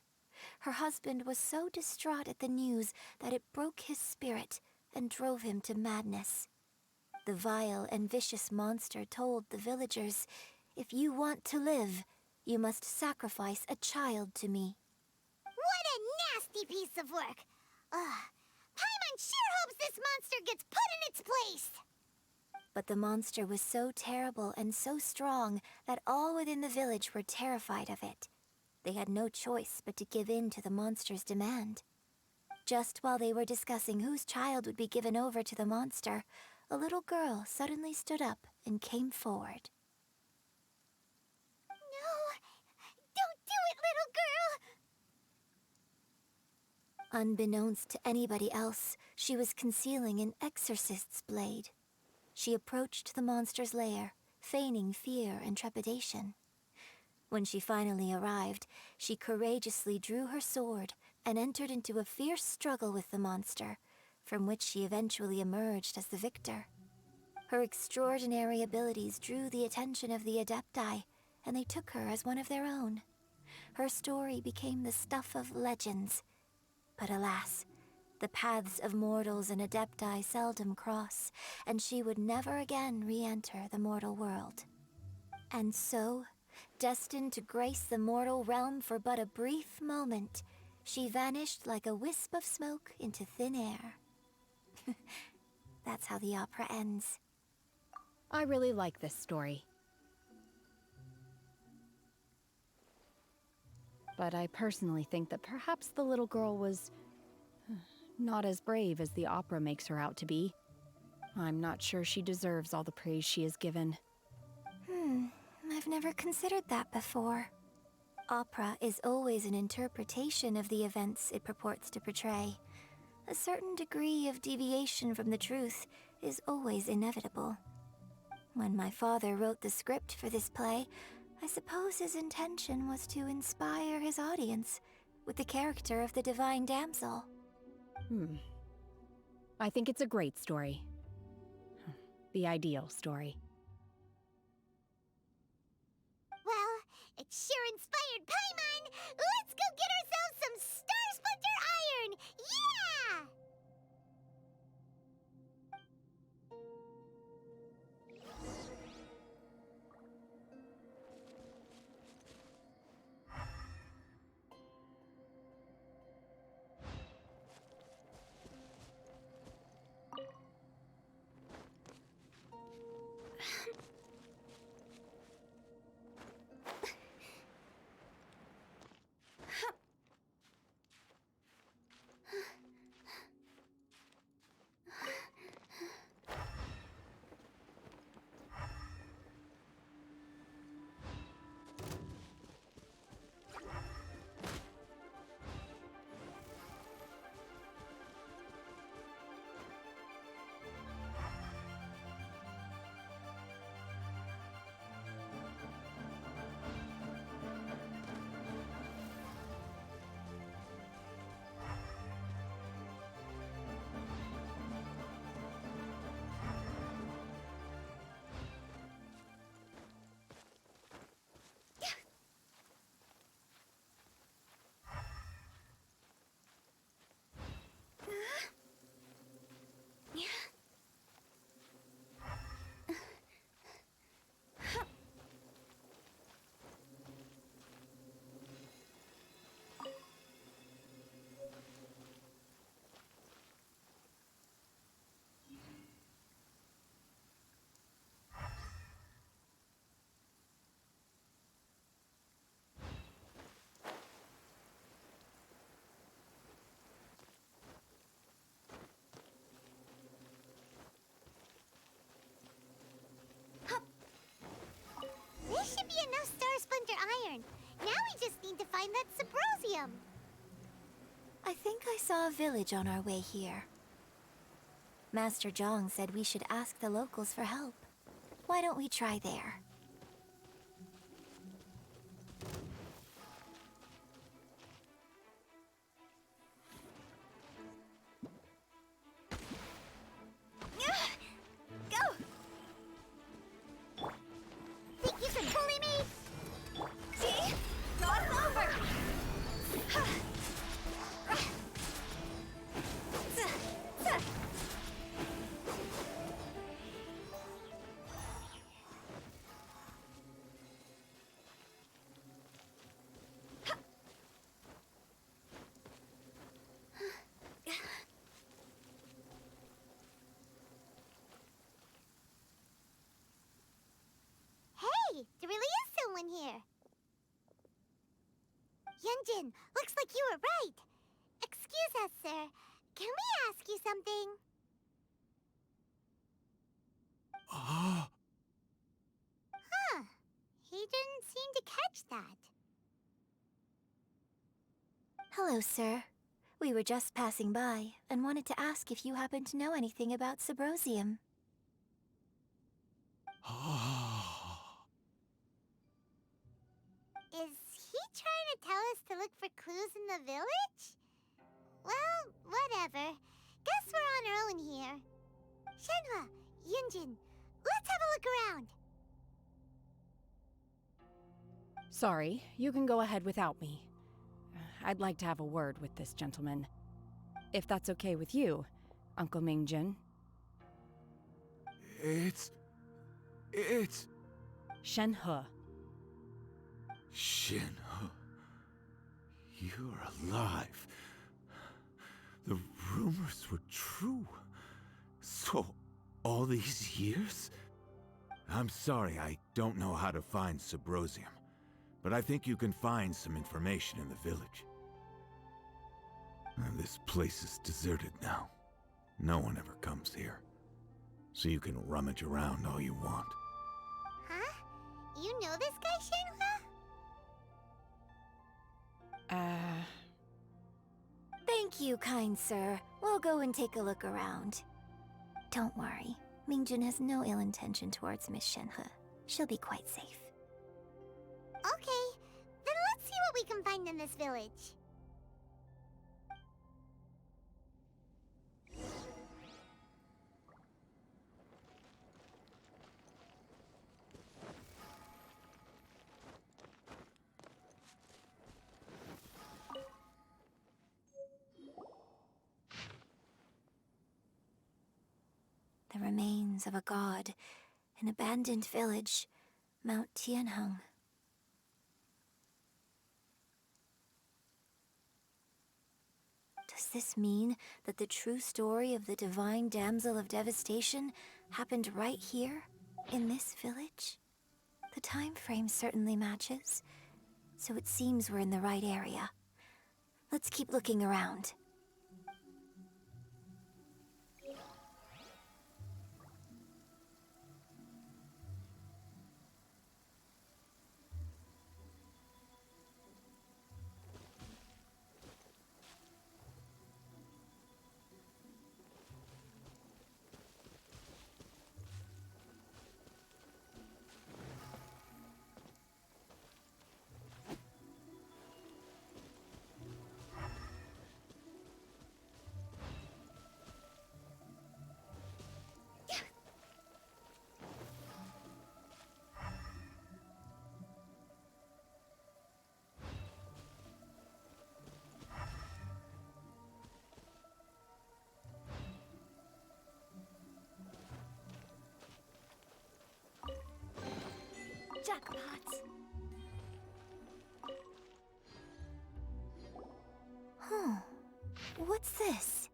Her husband was so distraught at the news that it broke his spirit and drove him to madness. The vile and vicious monster told the villagers, "If you want to live, you must sacrifice a child to me." What a nasty piece of work! Paimon sure hopes this monster gets put in its place! But the monster was so terrible and so strong that all within the village were terrified of it. They had no choice but to give in to the monster's demand. Just while they were discussing whose child would be given over to the monster, a little girl suddenly stood up and came forward. No! Don't do it, little girl! Unbeknownst to anybody else, she was concealing an exorcist's blade. She approached the monster's lair, feigning fear and trepidation. When she finally arrived, she courageously drew her sword and entered into a fierce struggle with the monster, from which she eventually emerged as the victor. Her extraordinary abilities drew the attention of the Adepti, and they took her as one of their own. Her story became the stuff of legends. But alas, the paths of mortals and Adepti seldom cross, and she would never again re-enter the mortal world. And so, destined to grace the mortal realm for but a brief moment, she vanished like a wisp of smoke into thin air. That's how the opera ends. I really like this story. But I personally think that perhaps the little girl was not as brave as the opera makes her out to be. I'm not sure she deserves all the praise she is given. I've never considered that before. Opera is always an interpretation of the events it purports to portray. A certain degree of deviation from the truth is always inevitable. When my father wrote the script for this play, I suppose his intention was to inspire his audience with the character of the divine damsel. I think it's a great story. The ideal story. Well, it sure inspired Paimon! Let's go get ourselves some Star Splinter Iron! Yeah! This should be enough Star Splinter Iron. Now we just need to find that Subrosium. I think I saw a village on our way here. Master Zhang said we should ask the locals for help. Why don't we try there? Go! Think you can bully me? See? Not over! Hey, there really is someone here. Yunjin, looks like you were right. Excuse us, sir. Can we ask you something? Huh. He didn't seem to catch that. Hello, sir. We were just passing by and wanted to ask if you happen to know anything about Subrosium. Is he trying to tell us to look for clues in the village? Well, whatever. Guess we're on our own here. Shenhua, Yunjin, let's have a look around. Sorry, you can go ahead without me. I'd like to have a word with this gentleman. If that's okay with you, Uncle Mingjin. It's... Shenhe. Shenhe. You're alive. The rumors were true. So, all these years? I'm sorry, I don't know how to find Subrosium. but I think you can find some information in the village. This place is deserted now. No one ever comes here. So you can rummage around all you want. Huh? You know this guy, Shenhua? Thank you, kind sir. We'll go and take a look around. Don't worry. Mingjun has no ill intention towards Miss Shenhe. She'll be quite safe. Okay, then let's see what we can find in this village. The remains of a god, an abandoned village, Mount Tianheng. Does this mean that the true story of the divine damsel of devastation happened right here, in this village? The time frame certainly matches, so it seems we're in the right area. Let's keep looking around. Jackpots. Huh. What's this?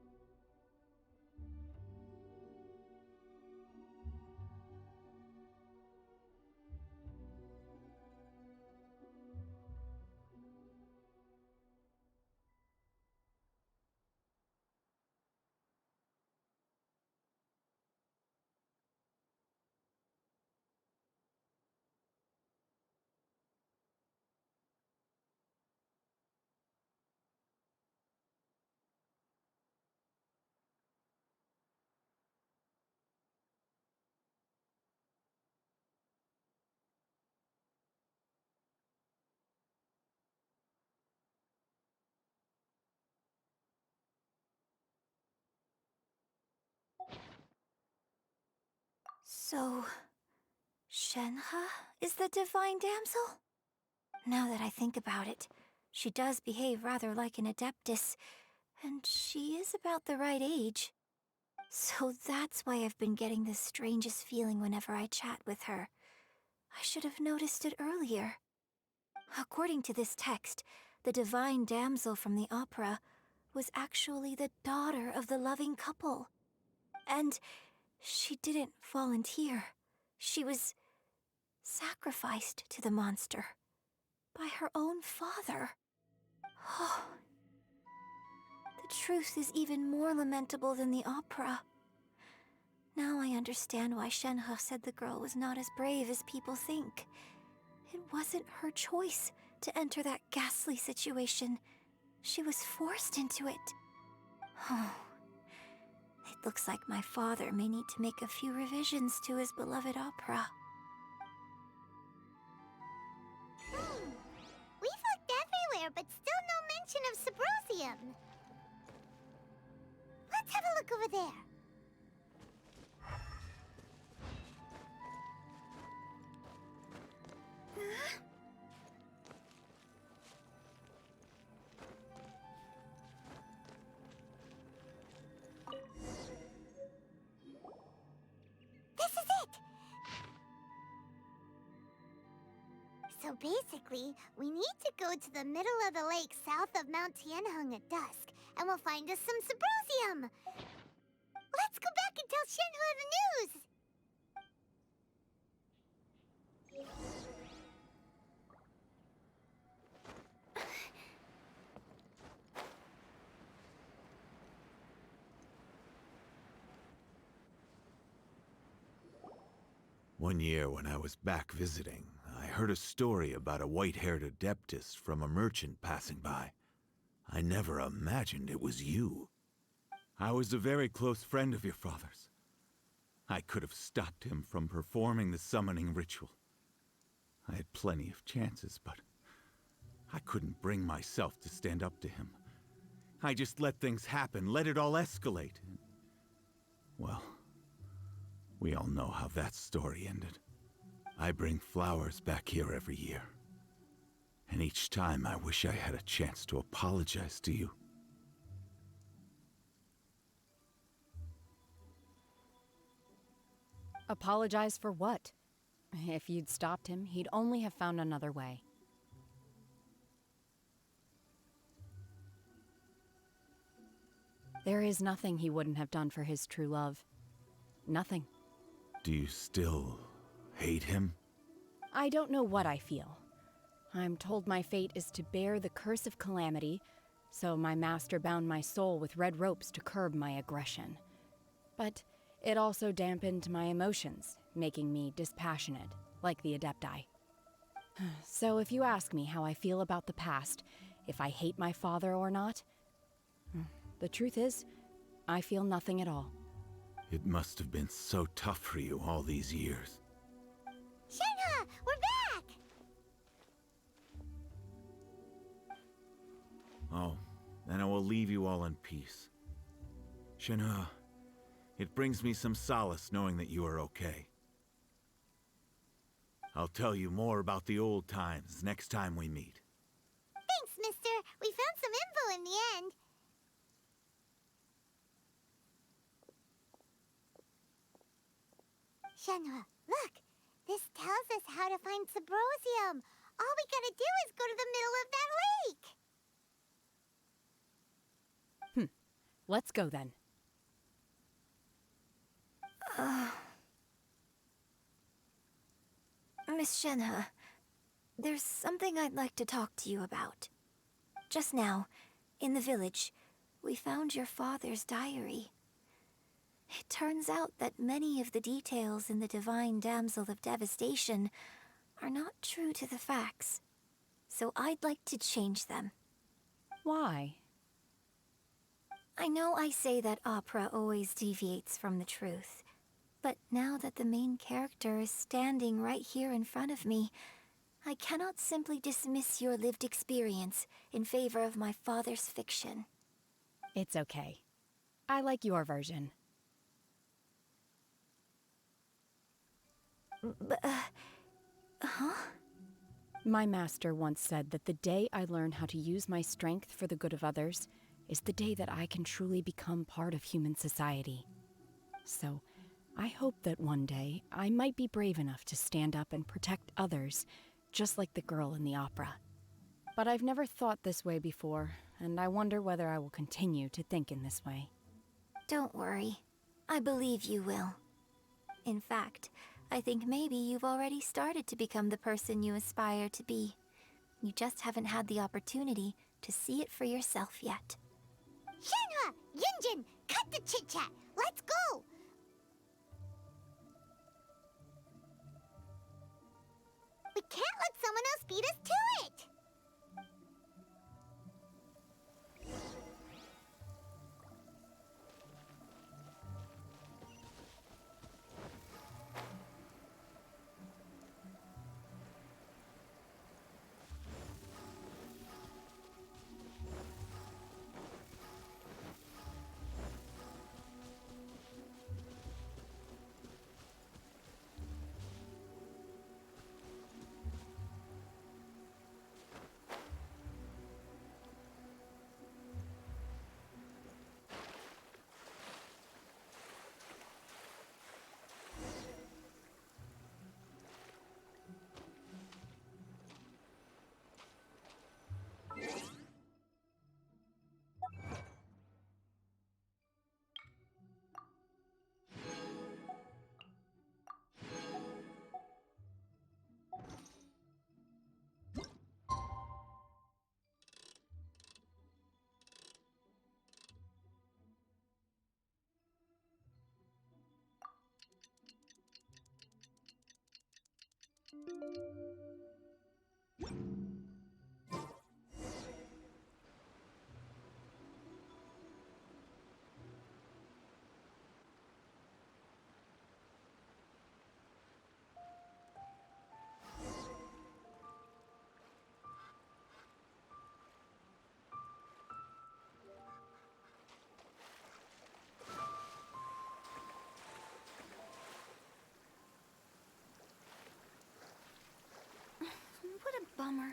So, Shenhe is the divine damsel? Now that I think about it, she does behave rather like an adeptus, and she is about the right age. So that's why I've been getting the strangest feeling whenever I chat with her. I should have noticed it earlier. According to this text, the divine damsel from the opera was actually the daughter of the loving couple. And she didn't volunteer. She was sacrificed to the monster by her own father. Oh, the truth is even more lamentable than the opera. Now I understand why Shenhe said the girl was not as brave as people think. It wasn't her choice to enter that ghastly situation. She was forced into it. Oh, it looks like my father may need to make a few revisions to his beloved opera. We've looked everywhere, but still no mention of Sabrosium. Let's have a look over there. This is it! So basically, we need to go to the middle of the lake south of Mount Tianheng at dusk, and we'll find us some Sabrosium! Let's go back and tell Shenhua the news! One year when I was back visiting, I heard a story about a white-haired adeptus from a merchant passing by. I never imagined it was you. I was a very close friend of your father's. I could have stopped him from performing the summoning ritual. I had plenty of chances, but I couldn't bring myself to stand up to him. I just let things happen, let it all escalate. Well, we all know how that story ended. I bring flowers back here every year. And each time I wish I had a chance to apologize to you. Apologize for what? If you'd stopped him, he'd only have found another way. There is nothing he wouldn't have done for his true love. Nothing. Do you still hate him? I don't know what I feel. I'm told my fate is to bear the curse of calamity, so my master bound my soul with red ropes to curb my aggression. But it also dampened my emotions, making me dispassionate, like the Adepti. So if you ask me how I feel about the past, if I hate my father or not, the truth is, I feel nothing at all. It must have been so tough for you all these years. Shenhe, we're back! Oh, then I will leave you all in peace. Shenhe, it brings me some solace knowing that you are okay. I'll tell you more about the old times next time we meet. Thanks, mister. We found some info in the end. Shenhe, look! This tells us how to find Subrosium. All we gotta do is go to the middle of that lake. Let's go then. Miss Shenhe, there's something I'd like to talk to you about. Just now, in the village, we found your father's diary. It turns out that many of the details in the Divine Damsel of Devastation are not true to the facts. So I'd like to change them. Why? I know I say that opera always deviates from the truth, but now that the main character is standing right here in front of me, I cannot simply dismiss your lived experience in favor of my father's fiction. It's okay. I like your version. Huh? My master once said that the day I learn how to use my strength for the good of others is the day that I can truly become part of human society. So, I hope that one day I might be brave enough to stand up and protect others, just like the girl in the opera. But I've never thought this way before, and I wonder whether I will continue to think in this way. Don't worry. I believe you will. In fact, I think maybe you've already started to become the person you aspire to be. You just haven't had the opportunity to see it for yourself yet. Shenhe! Yunjin! Cut the chit-chat! Let's go! We can't let someone else beat us to it! bummer.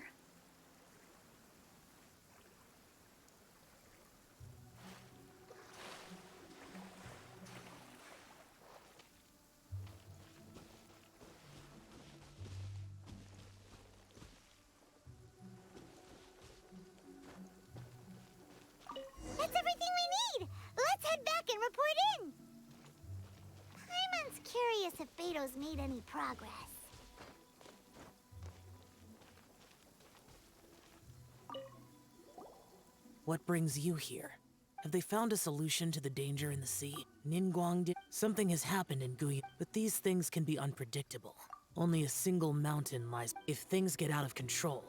That's everything we need! Let's head back and report in! Paimon's curious if Beto's made any progress. What brings you here? Have they found a solution to the danger in the sea? Ningguang did. Something has happened in Guyan, but these things can be unpredictable. Only a single mountain lies. If things get out of control,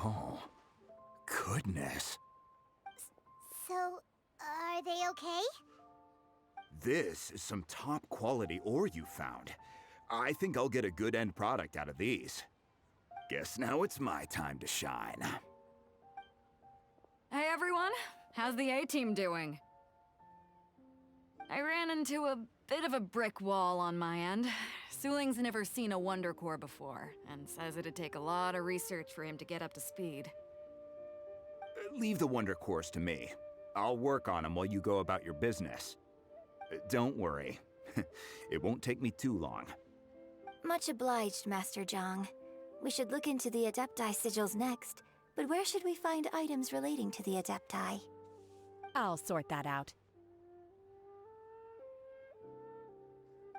Oh, goodness. So, are they okay? This is some top quality ore you found. I think I'll get a good end product out of these. Guess now it's my time to shine. Hey everyone, how's the A-team doing? I ran into a bit of a brick wall on my end. Suling's never seen a Wonder Core before, and says it'd take a lot of research for him to get up to speed. Leave the Wonder Cores to me. I'll work on them while you go about your business. Don't worry. It won't take me too long. Much obliged, Master Zhang. We should look into the Adepti sigils next, but where should we find items relating to the Adepti? I'll sort that out.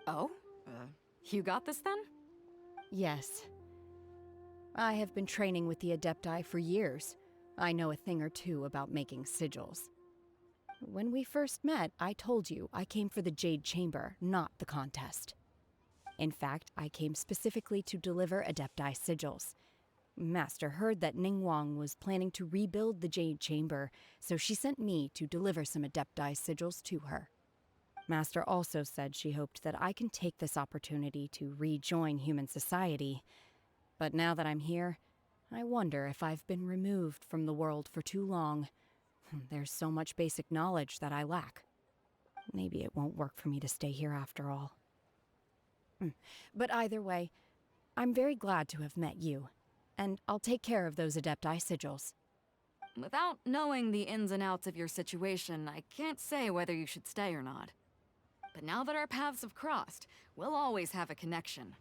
Oh? You got this then? Yes. I have been training with the Adepti for years. I know a thing or two about making sigils. When we first met, I told you I came for the Jade Chamber, not the contest. In fact, I came specifically to deliver Adepti sigils. Master heard that Ningguang was planning to rebuild the Jade Chamber, so she sent me to deliver some Adepti sigils to her. Master also said she hoped that I can take this opportunity to rejoin human society. But now that I'm here, I wonder if I've been removed from the world for too long. There's so much basic knowledge that I lack. Maybe it won't work for me to stay here after all. But either way, I'm very glad to have met you, and I'll take care of those Adepti sigils. Without knowing the ins and outs of your situation, I can't say whether you should stay or not. But now that our paths have crossed, we'll always have a connection.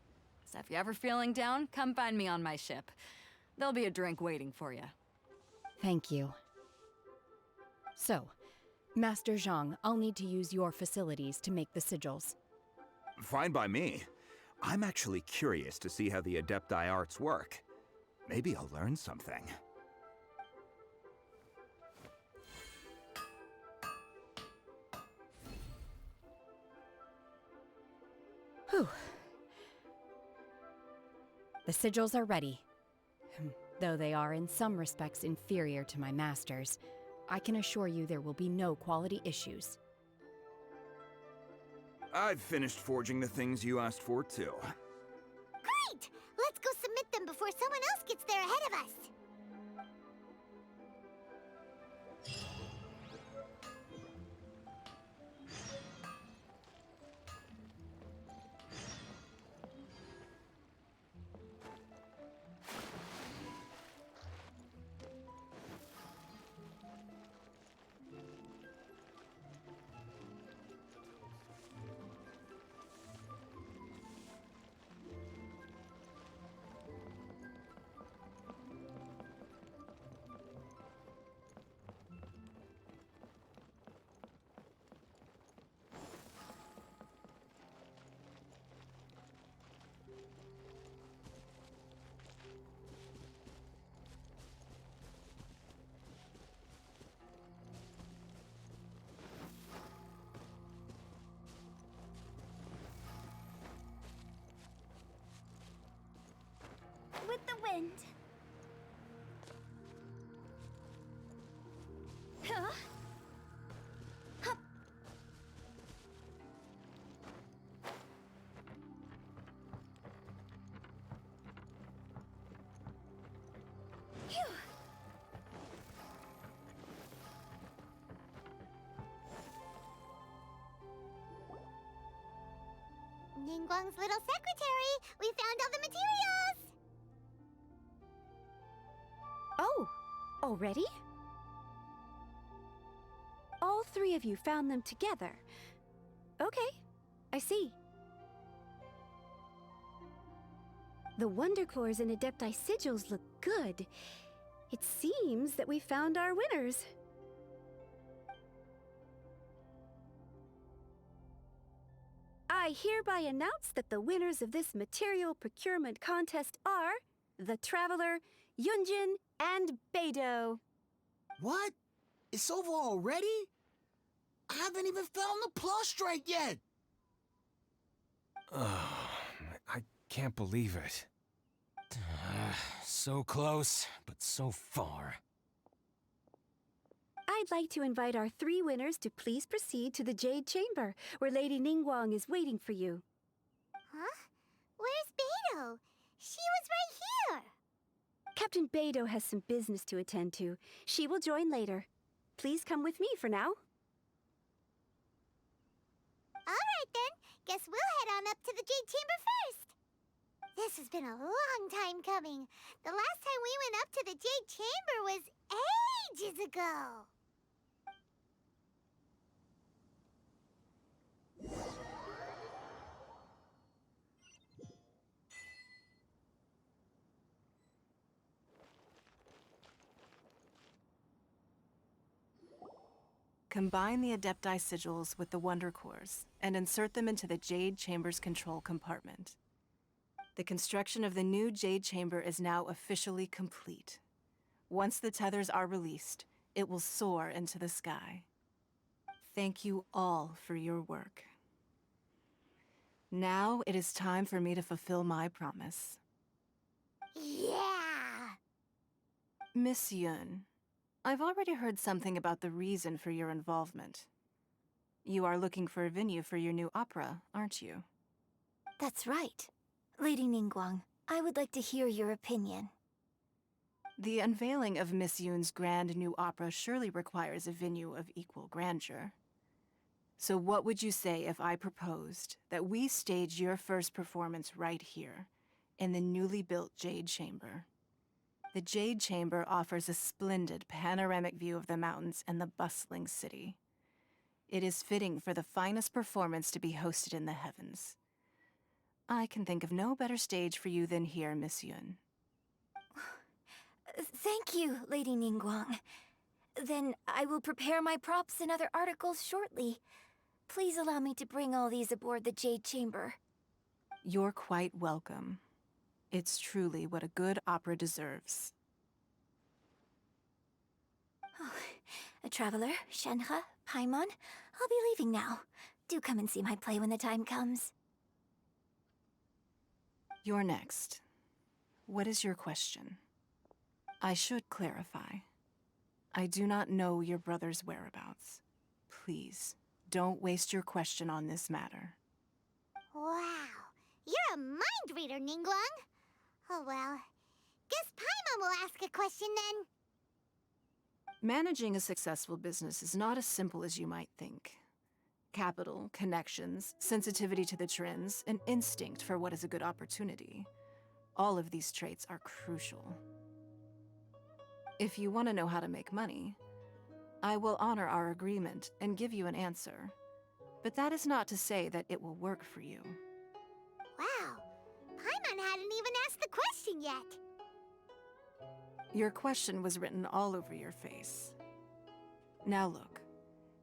So if you're ever feeling down, come find me on my ship. There'll be a drink waiting for you. Thank you. So, Master Zhang, I'll need to use your facilities to make the sigils. Fine by me. I'm actually curious to see how the Adepti arts work. Maybe I'll learn something. Whew. The sigils are ready. Though they are in some respects inferior to my master's, I can assure you there will be no quality issues. I've finished forging the things you asked for, too. Great! Let's go submit them before someone else gets there ahead of us! ruined. Huh? Hup. Phew. Ningguang's little secretary! We found all the materials! Oh, already? All three of you found them together. Okay, I see. The Wonder Cores and Adepti sigils look good. It seems that we found our winners. I hereby announce that the winners of this material procurement contest are the Traveler, Yunjin, and Beidou. What? It's over already? I haven't even found the plus strike yet. I can't believe it. So close, but so far. I'd like to invite our three winners to please proceed to the Jade Chamber, where Lady Ningguang is waiting for you. Huh? Where's Beidou? She was right here! Captain Beidou has some business to attend to. She will join later. Please come with me for now. Alright then, guess we'll head on up to the Jade Chamber first. This has been a long time coming. The last time we went up to the Jade Chamber was ages ago. Combine the Adepti sigils with the Wonder Cores and insert them into the Jade Chamber's control compartment. The construction of the new Jade Chamber is now officially complete. Once the tethers are released, it will soar into the sky. Thank you all for your work. Now it is time for me to fulfill my promise. Yeah! Miss Yun, I've already heard something about the reason for your involvement. You are looking for a venue for your new opera, aren't you? That's right. Lady Ningguang, I would like to hear your opinion. The unveiling of Miss Yun's grand new opera surely requires a venue of equal grandeur. So what would you say if I proposed that we stage your first performance right here, in the newly built Jade Chamber? The Jade Chamber offers a splendid panoramic view of the mountains and the bustling city. It is fitting for the finest performance to be hosted in the heavens. I can think of no better stage for you than here, Miss Yun. Thank you, Lady Ningguang. Then I will prepare my props and other articles shortly. Please allow me to bring all these aboard the Jade Chamber. You're quite welcome. It's truly what a good opera deserves. Oh, Traveler, Shenhe, Paimon, I'll be leaving now. Do come and see my play when the time comes. You're next. What is your question? I should clarify. I do not know your brother's whereabouts. Please, don't waste your question on this matter. Wow, you're a mind reader, Ningguang. Oh well, guess Paimon will ask a question then. Managing a successful business is not as simple as you might think. Capital, connections, sensitivity to the trends, and instinct for what is a good opportunity. All of these traits are crucial. If you want to know how to make money, I will honor our agreement and give you an answer. But that is not to say that it will work for you. Wow, Paimon hadn't even asked the question yet. Your question was written all over your face. Now look,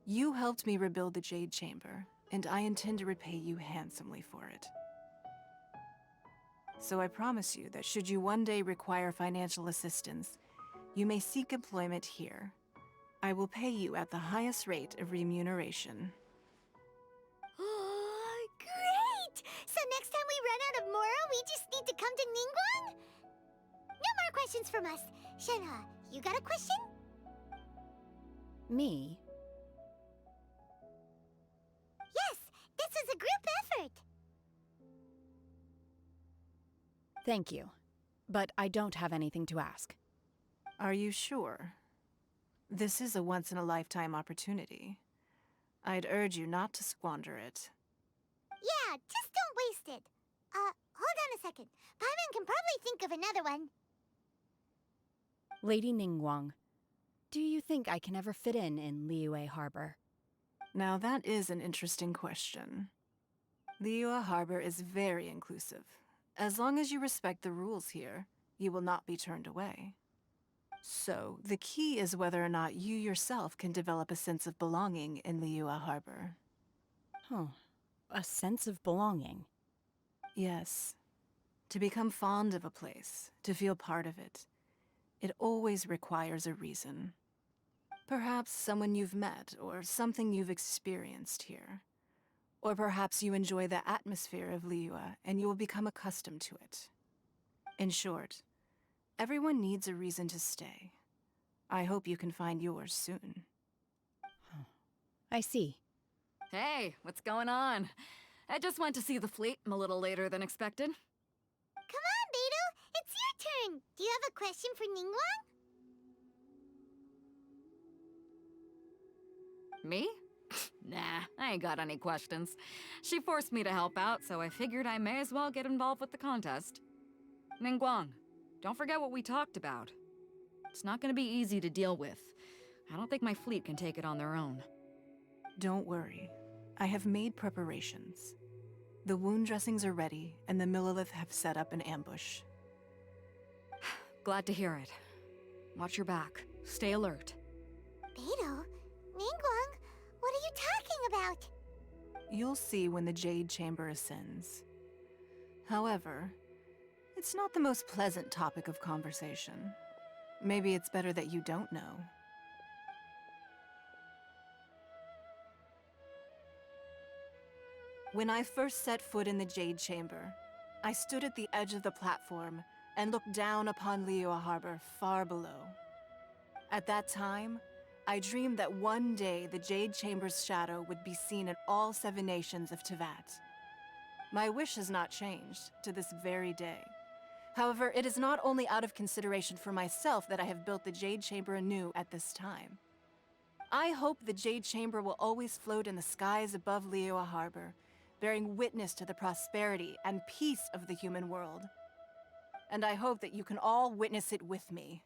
you helped me rebuild the Jade Chamber, and I intend to repay you handsomely for it. So I promise you that should you one day require financial assistance, you may seek employment here. I will pay you at the highest rate of remuneration. Oh, great! So next time we run out of Moro, we just need to come to Ningguang? questions from us. Shenhe, you got a question? Me? Yes, this is a group effort. Thank you. But I don't have anything to ask. Are you sure? This is a once-in-a-lifetime opportunity. I'd urge you not to squander it. Yeah, just don't waste it. Hold on a second. Paimon can probably think of another one. Lady Ningguang, do you think I can ever fit in Liyue Harbor? Now that is an interesting question. Liyue Harbor is very inclusive. As long as you respect the rules here, you will not be turned away. So, the key is whether or not you yourself can develop a sense of belonging in Liyue Harbor. Huh. A sense of belonging? Yes. To become fond of a place, to feel part of it, it always requires a reason. Perhaps someone you've met, or something you've experienced here. Or perhaps you enjoy the atmosphere of Liyue, and you will become accustomed to it. In short, everyone needs a reason to stay. I hope you can find yours soon. I see. Hey, what's going on? I just went to see the fleet a little later than expected. Come on, Beidou! It's your turn! Do you have a question for Ningguang? Me? Nah, I ain't got any questions. She forced me to help out, so I figured I may as well get involved with the contest. Ningguang, don't forget what we talked about. It's not gonna be easy to deal with. I don't think my fleet can take it on their own. Don't worry. I have made preparations. The wound dressings are ready, and the Millelith have set up an ambush. Glad to hear it. Watch your back. Stay alert. Beidou? Ningguang? What are you talking about? You'll see when the Jade Chamber ascends. However, it's not the most pleasant topic of conversation. Maybe it's better that you don't know. When I first set foot in the Jade Chamber, I stood at the edge of the platform and looked down upon Liyue Harbor far below. At that time, I dreamed that one day the Jade Chamber's shadow would be seen in all 7 nations of Teyvat. My wish has not changed to this very day. However, it is not only out of consideration for myself that I have built the Jade Chamber anew at this time. I hope the Jade Chamber will always float in the skies above Liyue Harbor, bearing witness to the prosperity and peace of the human world. And I hope that you can all witness it with me.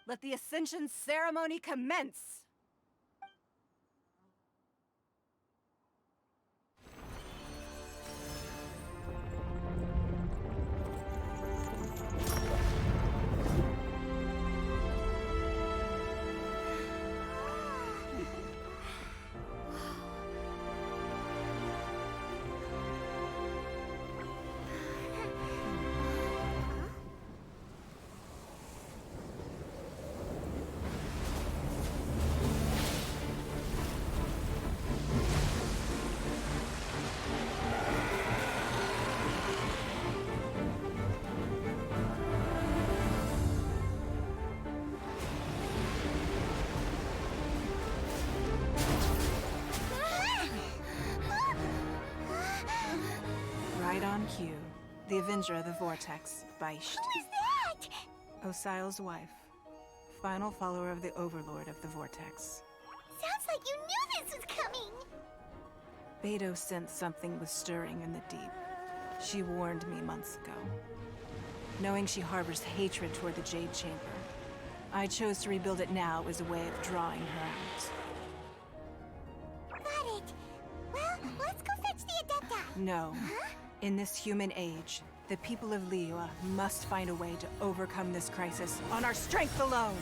Let the Ascension ceremony commence! Right on cue. The Avenger of the Vortex, Beisht. Who is that? Osial's wife. Final follower of the Overlord of the Vortex. Sounds like you knew this was coming! Beidou sensed something was stirring in the deep. She warned me months ago. Knowing she harbors hatred toward the Jade Chamber, I chose to rebuild it now as a way of drawing her out. Got it. Well, let's go fetch the Adepti. No. Huh? In this human age, the people of Liyue must find a way to overcome this crisis on our strength alone!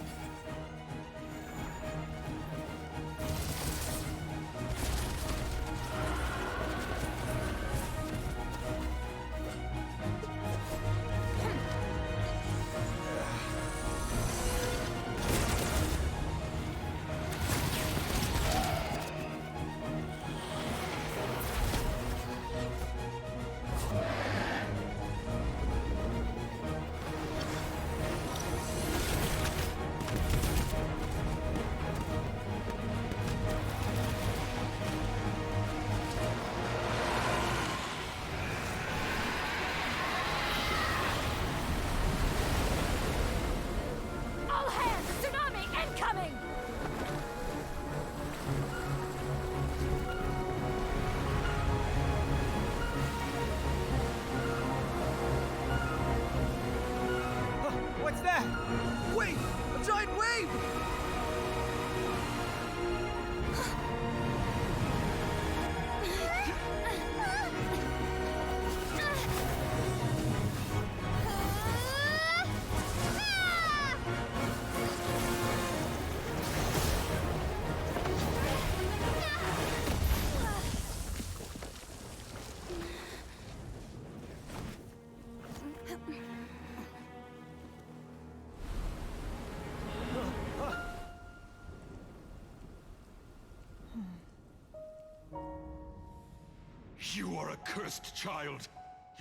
You are a cursed child.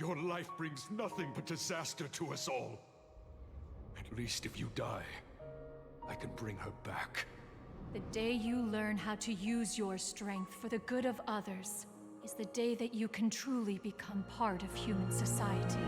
Your life brings nothing but disaster to us all. At least if you die, I can bring her back. The day you learn how to use your strength for the good of others is the day that you can truly become part of human society.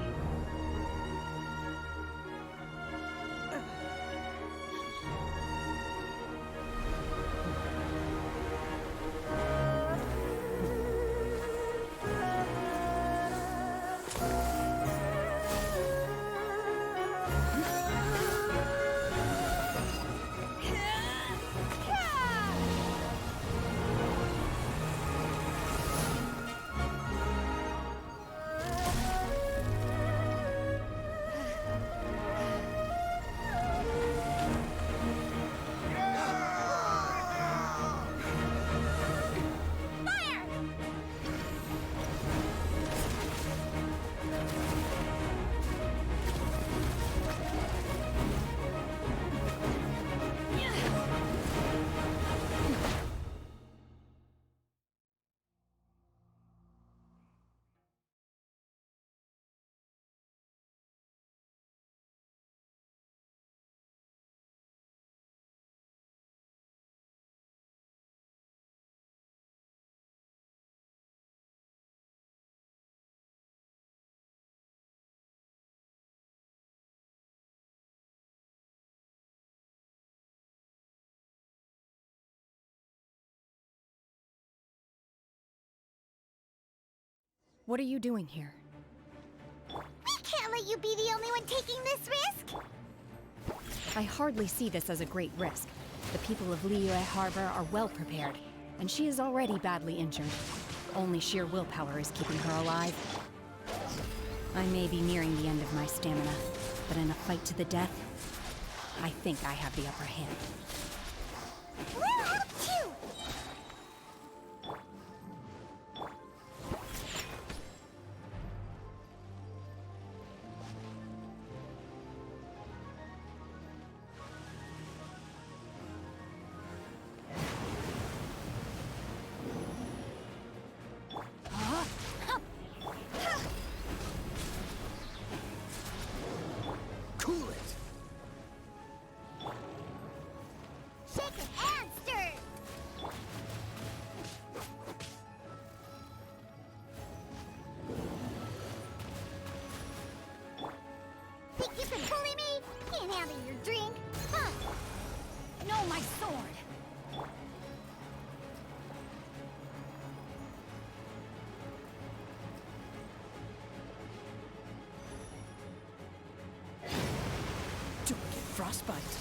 What are you doing here? We can't let you be the only one taking this risk! I hardly see this as a great risk. The people of Liyue Harbor are well prepared, and she is already badly injured. Only sheer willpower is keeping her alive. I may be nearing the end of my stamina, but in a fight to the death, I think I have the upper hand. We'll help too! Cool it! Shake it and stir! Think you can bully me? Can't handle your drink? Huh? No, my sword! Don't get frostbite.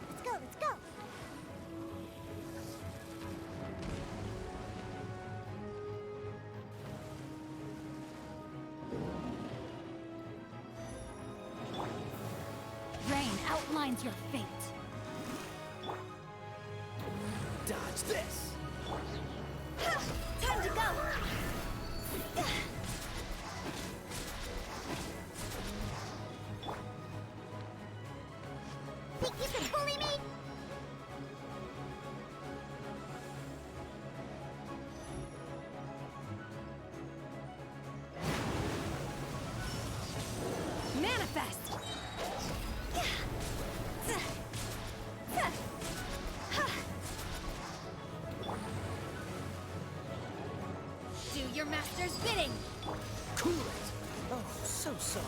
Let's go, let's go! Rain outlines your fate. Dodge this! Time to go! Think you can bully me? Manifest! Do your master's bidding! Cool it! Oh, so sorry.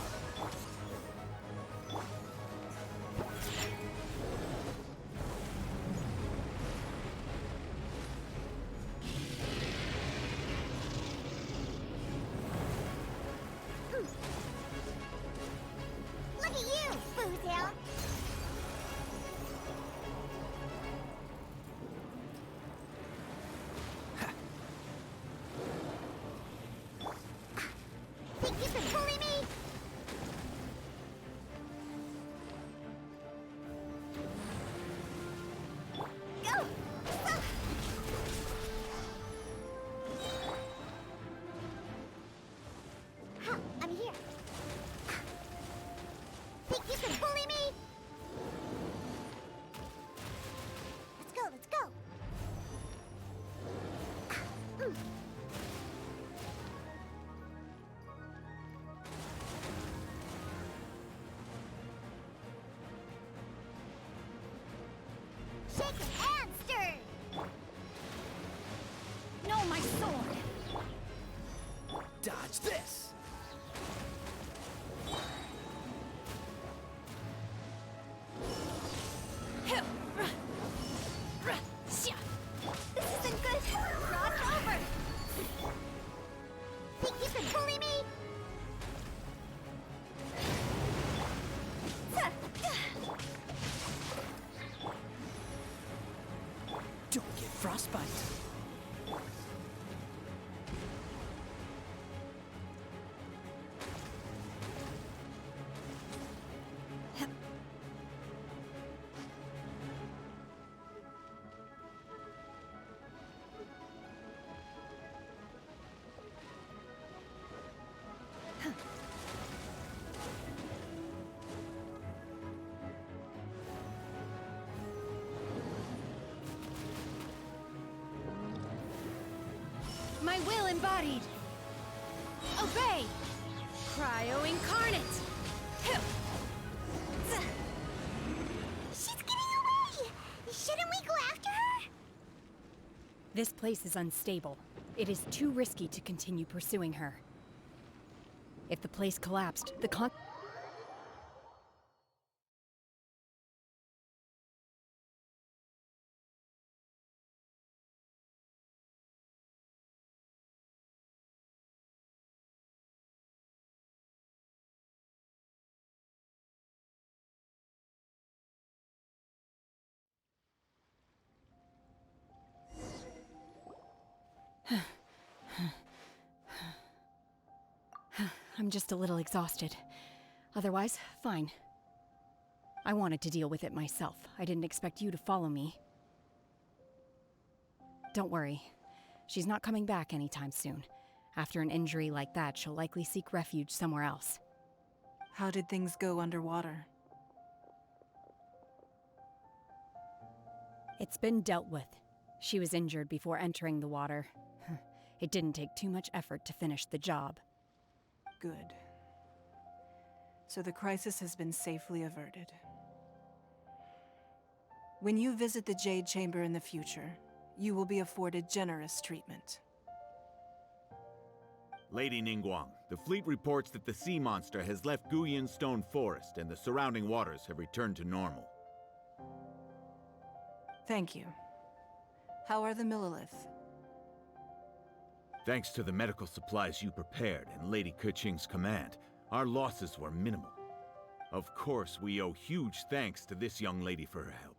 Look at you, Boozle! Think you can bully me? This isn't good! Cross over! Think you can bully me? Don't get frostbite. My will embodied. Obey! Cryo incarnate! She's getting away! Shouldn't we go after her? This place is unstable. It is too risky to continue pursuing her. If the place collapsed, the I'm just a little exhausted. Otherwise, fine. I wanted to deal with it myself. I didn't expect you to follow me. Don't worry. She's not coming back anytime soon. After an injury like that, she'll likely seek refuge somewhere else. How did things go underwater? It's been dealt with. She was injured before entering the water. It didn't take too much effort to finish the job. Good. So the crisis has been safely averted. When you visit the Jade Chamber in the future, you will be afforded generous treatment. Lady Ningguang, the fleet reports that the sea monster has left Guyan Stone Forest and the surrounding waters have returned to normal. Thank you. How are the Millilith? Thanks to the medical supplies you prepared and Lady Keqing's command, our losses were minimal. Of course, we owe huge thanks to this young lady for her help.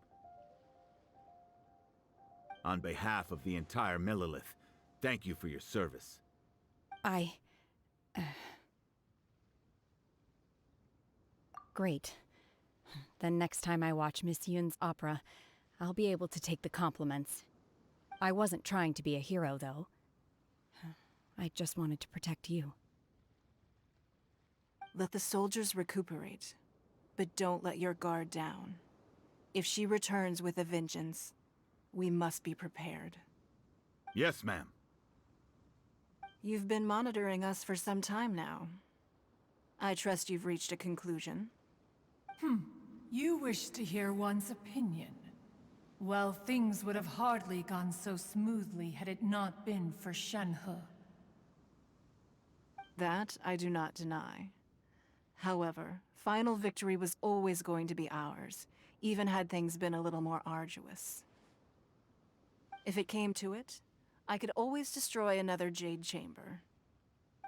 On behalf of the entire Millilith, thank you for your service. Great. Then next time I watch Miss Yun's opera, I'll be able to take the compliments. I wasn't trying to be a hero, though. I just wanted to protect you. Let the soldiers recuperate, but don't let your guard down. If she returns with a vengeance, we must be prepared. Yes, ma'am. You've been monitoring us for some time now. I trust you've reached a conclusion. You wish to hear one's opinion. Well, things would have hardly gone so smoothly had it not been for Shenhe. That I do not deny. However, final victory was always going to be ours, even had things been a little more arduous. If it came to it, I could always destroy another Jade Chamber.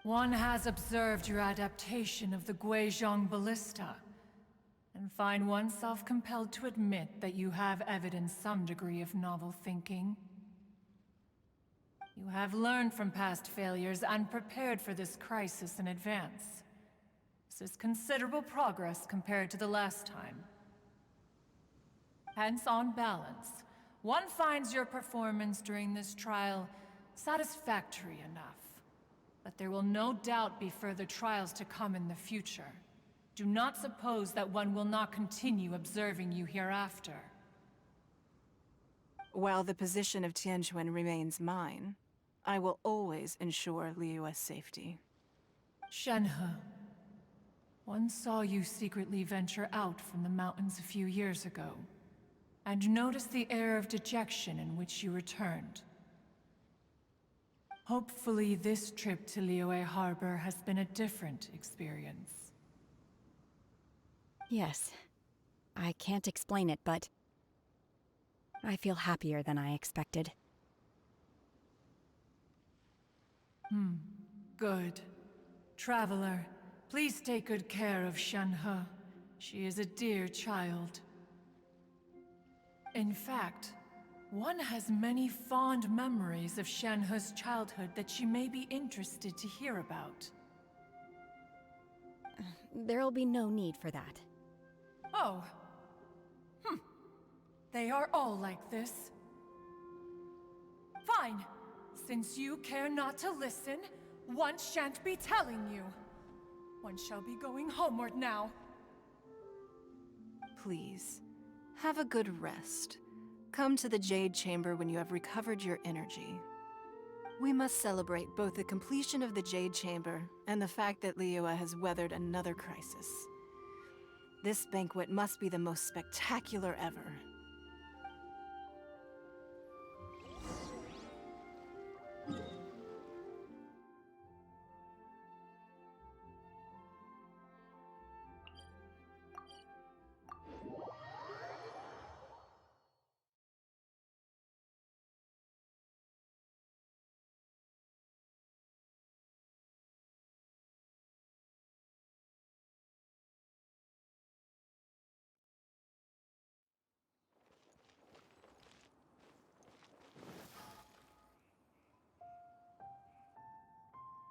One has observed your adaptation of the Guizhong Ballista, and find oneself compelled to admit that you have evidenced some degree of novel thinking. You have learned from past failures and prepared for this crisis in advance. This is considerable progress compared to the last time. Hence, on balance, one finds your performance during this trial satisfactory enough. But there will no doubt be further trials to come in the future. Do not suppose that one will not continue observing you hereafter. While the position of Tianquan remains mine, I will always ensure Liyue's safety. Shenhe, one saw you secretly venture out from the mountains a few years ago, and noticed the air of dejection in which you returned. Hopefully this trip to Liyue Harbor has been a different experience. Yes. I can't explain it, but I feel happier than I expected. Good. Traveler, please take good care of Shenhe. She is a dear child. In fact, one has many fond memories of Shenhe's childhood that she may be interested to hear about. There'll be no need for that. Oh. They are all like this. Fine. Since you care not to listen, one shan't be telling you. One shall be going homeward now. Please, have a good rest. Come to the Jade Chamber when you have recovered your energy. We must celebrate both the completion of the Jade Chamber and the fact that Liyue has weathered another crisis. This banquet must be the most spectacular ever.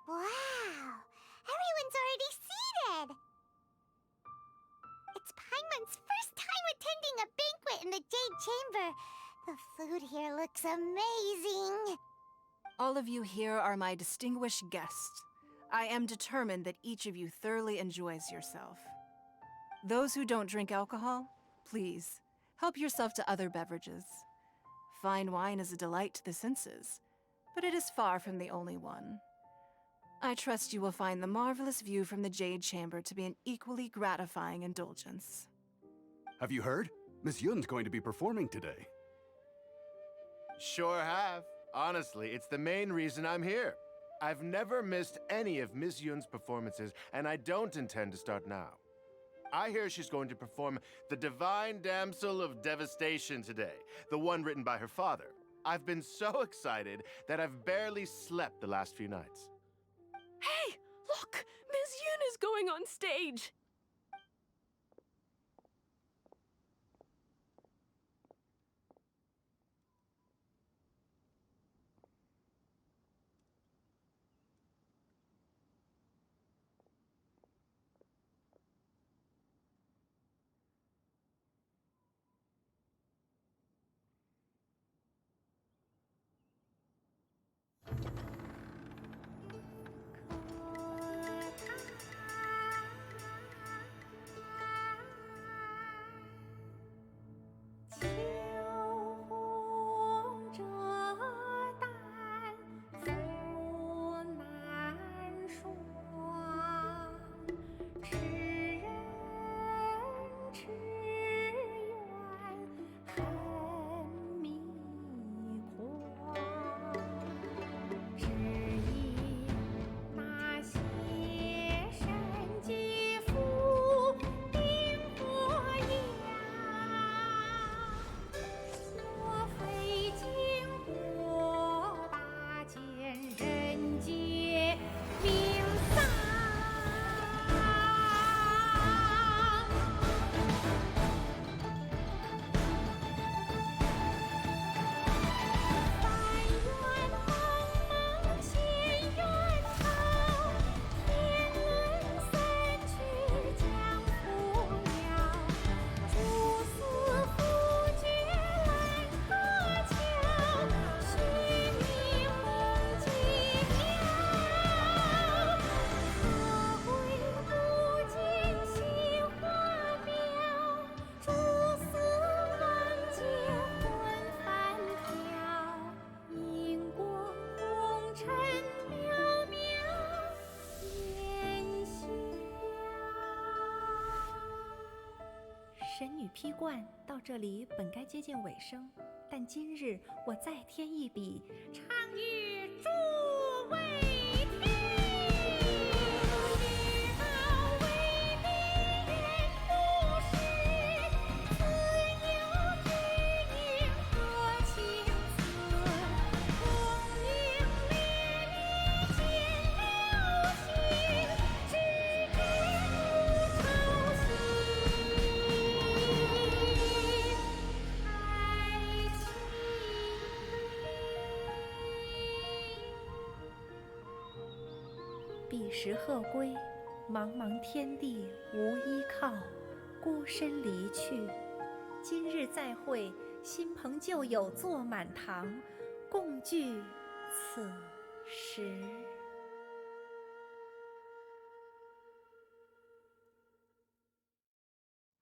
Wow! Everyone's already seated! It's Paimon's first time attending a banquet in the Jade Chamber. The food here looks amazing. All of you here are my distinguished guests. I am determined that each of you thoroughly enjoys yourself. Those who don't drink alcohol, please, help yourself to other beverages. Fine wine is a delight to the senses, but it is far from the only one. I trust you will find the marvelous view from the Jade Chamber to be an equally gratifying indulgence. Have you heard? Miss Yun's going to be performing today. Sure have. Honestly, it's the main reason I'm here. I've never missed any of Miss Yun's performances, and I don't intend to start now. I hear she's going to perform The Divine Damsel of Devastation today, the one written by her father. I've been so excited that I've barely slept the last few nights. Hey, look! Miss Yun is going on stage!神女披冠到这里本该接近尾声，但今日我再添一笔，唱与诸位听。知道为民人不是，自有知应何彼时鹤归，茫茫天地无依靠，孤身离去。今日再会，新朋旧友坐满堂，共聚此时。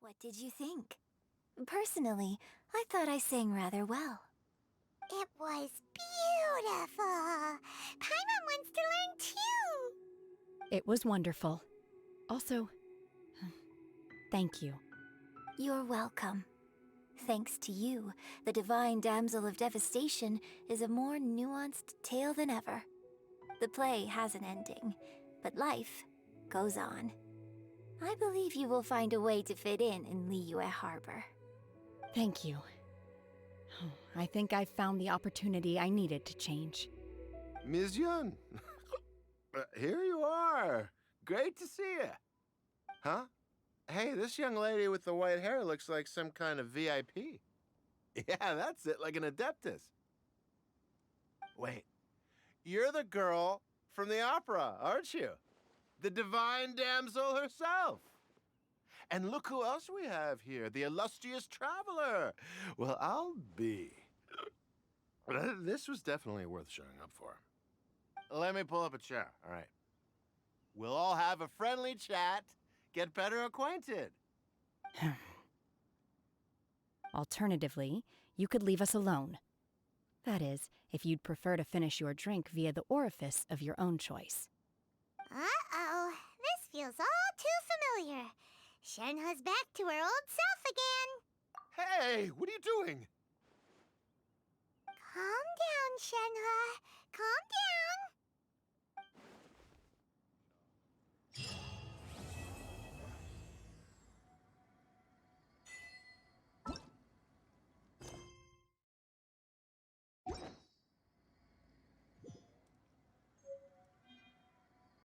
What did you think? Personally, I thought I sang rather well. It was beautiful. Paimon wants to learn too. It was wonderful. Also, thank you. You're welcome. Thanks to you, the Divine Damsel of Devastation is a more nuanced tale than ever. The play has an ending, but life goes on. I believe you will find a way to fit in Liyue Harbor. Thank you. I think I've found the opportunity I needed to change. Ms. Yun, here you are. Great to see you. Huh? Hey, this young lady with the white hair looks like some kind of VIP. Yeah, that's it, like an Adeptus. Wait, you're the girl from the opera, aren't you? The Divine Damsel herself. And look who else we have here, the illustrious traveler. Well, I'll be. This was definitely worth showing up for. Let me pull up a chair, all right? We'll all have a friendly chat, get better acquainted. Alternatively, you could leave us alone. That is, if you'd prefer to finish your drink via the orifice of your own choice. Uh-oh, this feels all too familiar. Shenhe's back to her old self again. Hey, what are you doing? Calm